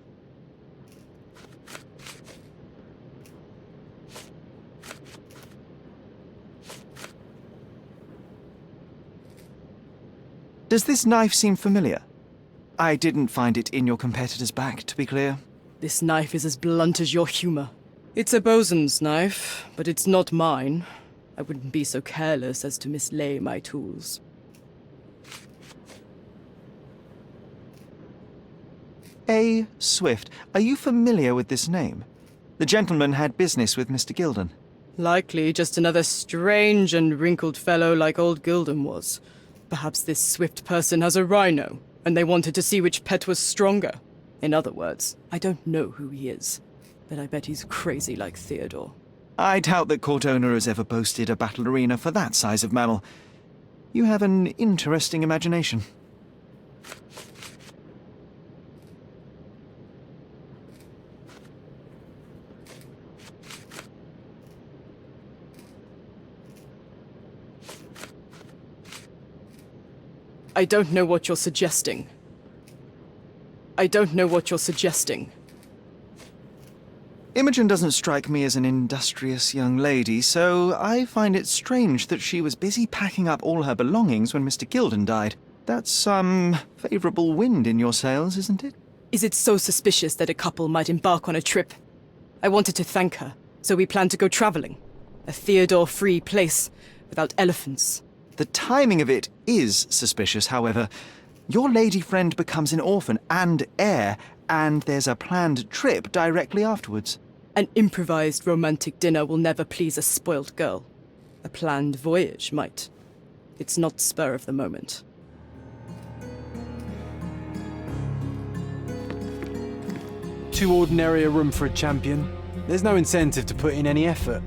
Does this knife seem familiar? I didn't find it in your competitor's back, to be clear. This knife is as blunt as your humor. It's a bosun's knife, but it's not mine. I wouldn't be so careless as to mislay my tools. A. Swift. Are you familiar with this name? The gentleman had business with Mr. Gilden. Likely just another strange and wrinkled fellow like old Gilden was. Perhaps this Swift person has a rhino, and they wanted to see which pet was stronger. In other words, I don't know who he is, but I bet he's crazy like Theodore. I doubt that court owner has ever boasted a battle arena for that size of mammal. You have an interesting imagination. I don't know what you're suggesting. I don't know what you're suggesting. Imogen doesn't strike me as an industrious young lady, so I find it strange that she was busy packing up all her belongings when Mr. Gilden died. That's some favourable wind in your sails, isn't it? Is it so suspicious that a couple might embark on a trip? I wanted to thank her, so we planned to go travelling. A Theodore-free place, without elephants. The timing of it is suspicious, however. Your lady friend becomes an orphan and heir, and there's a planned trip directly afterwards. An improvised romantic dinner will never please a spoilt girl. A planned voyage might. It's not spur of the moment. Too ordinary a room for a champion. There's no incentive to put in any effort.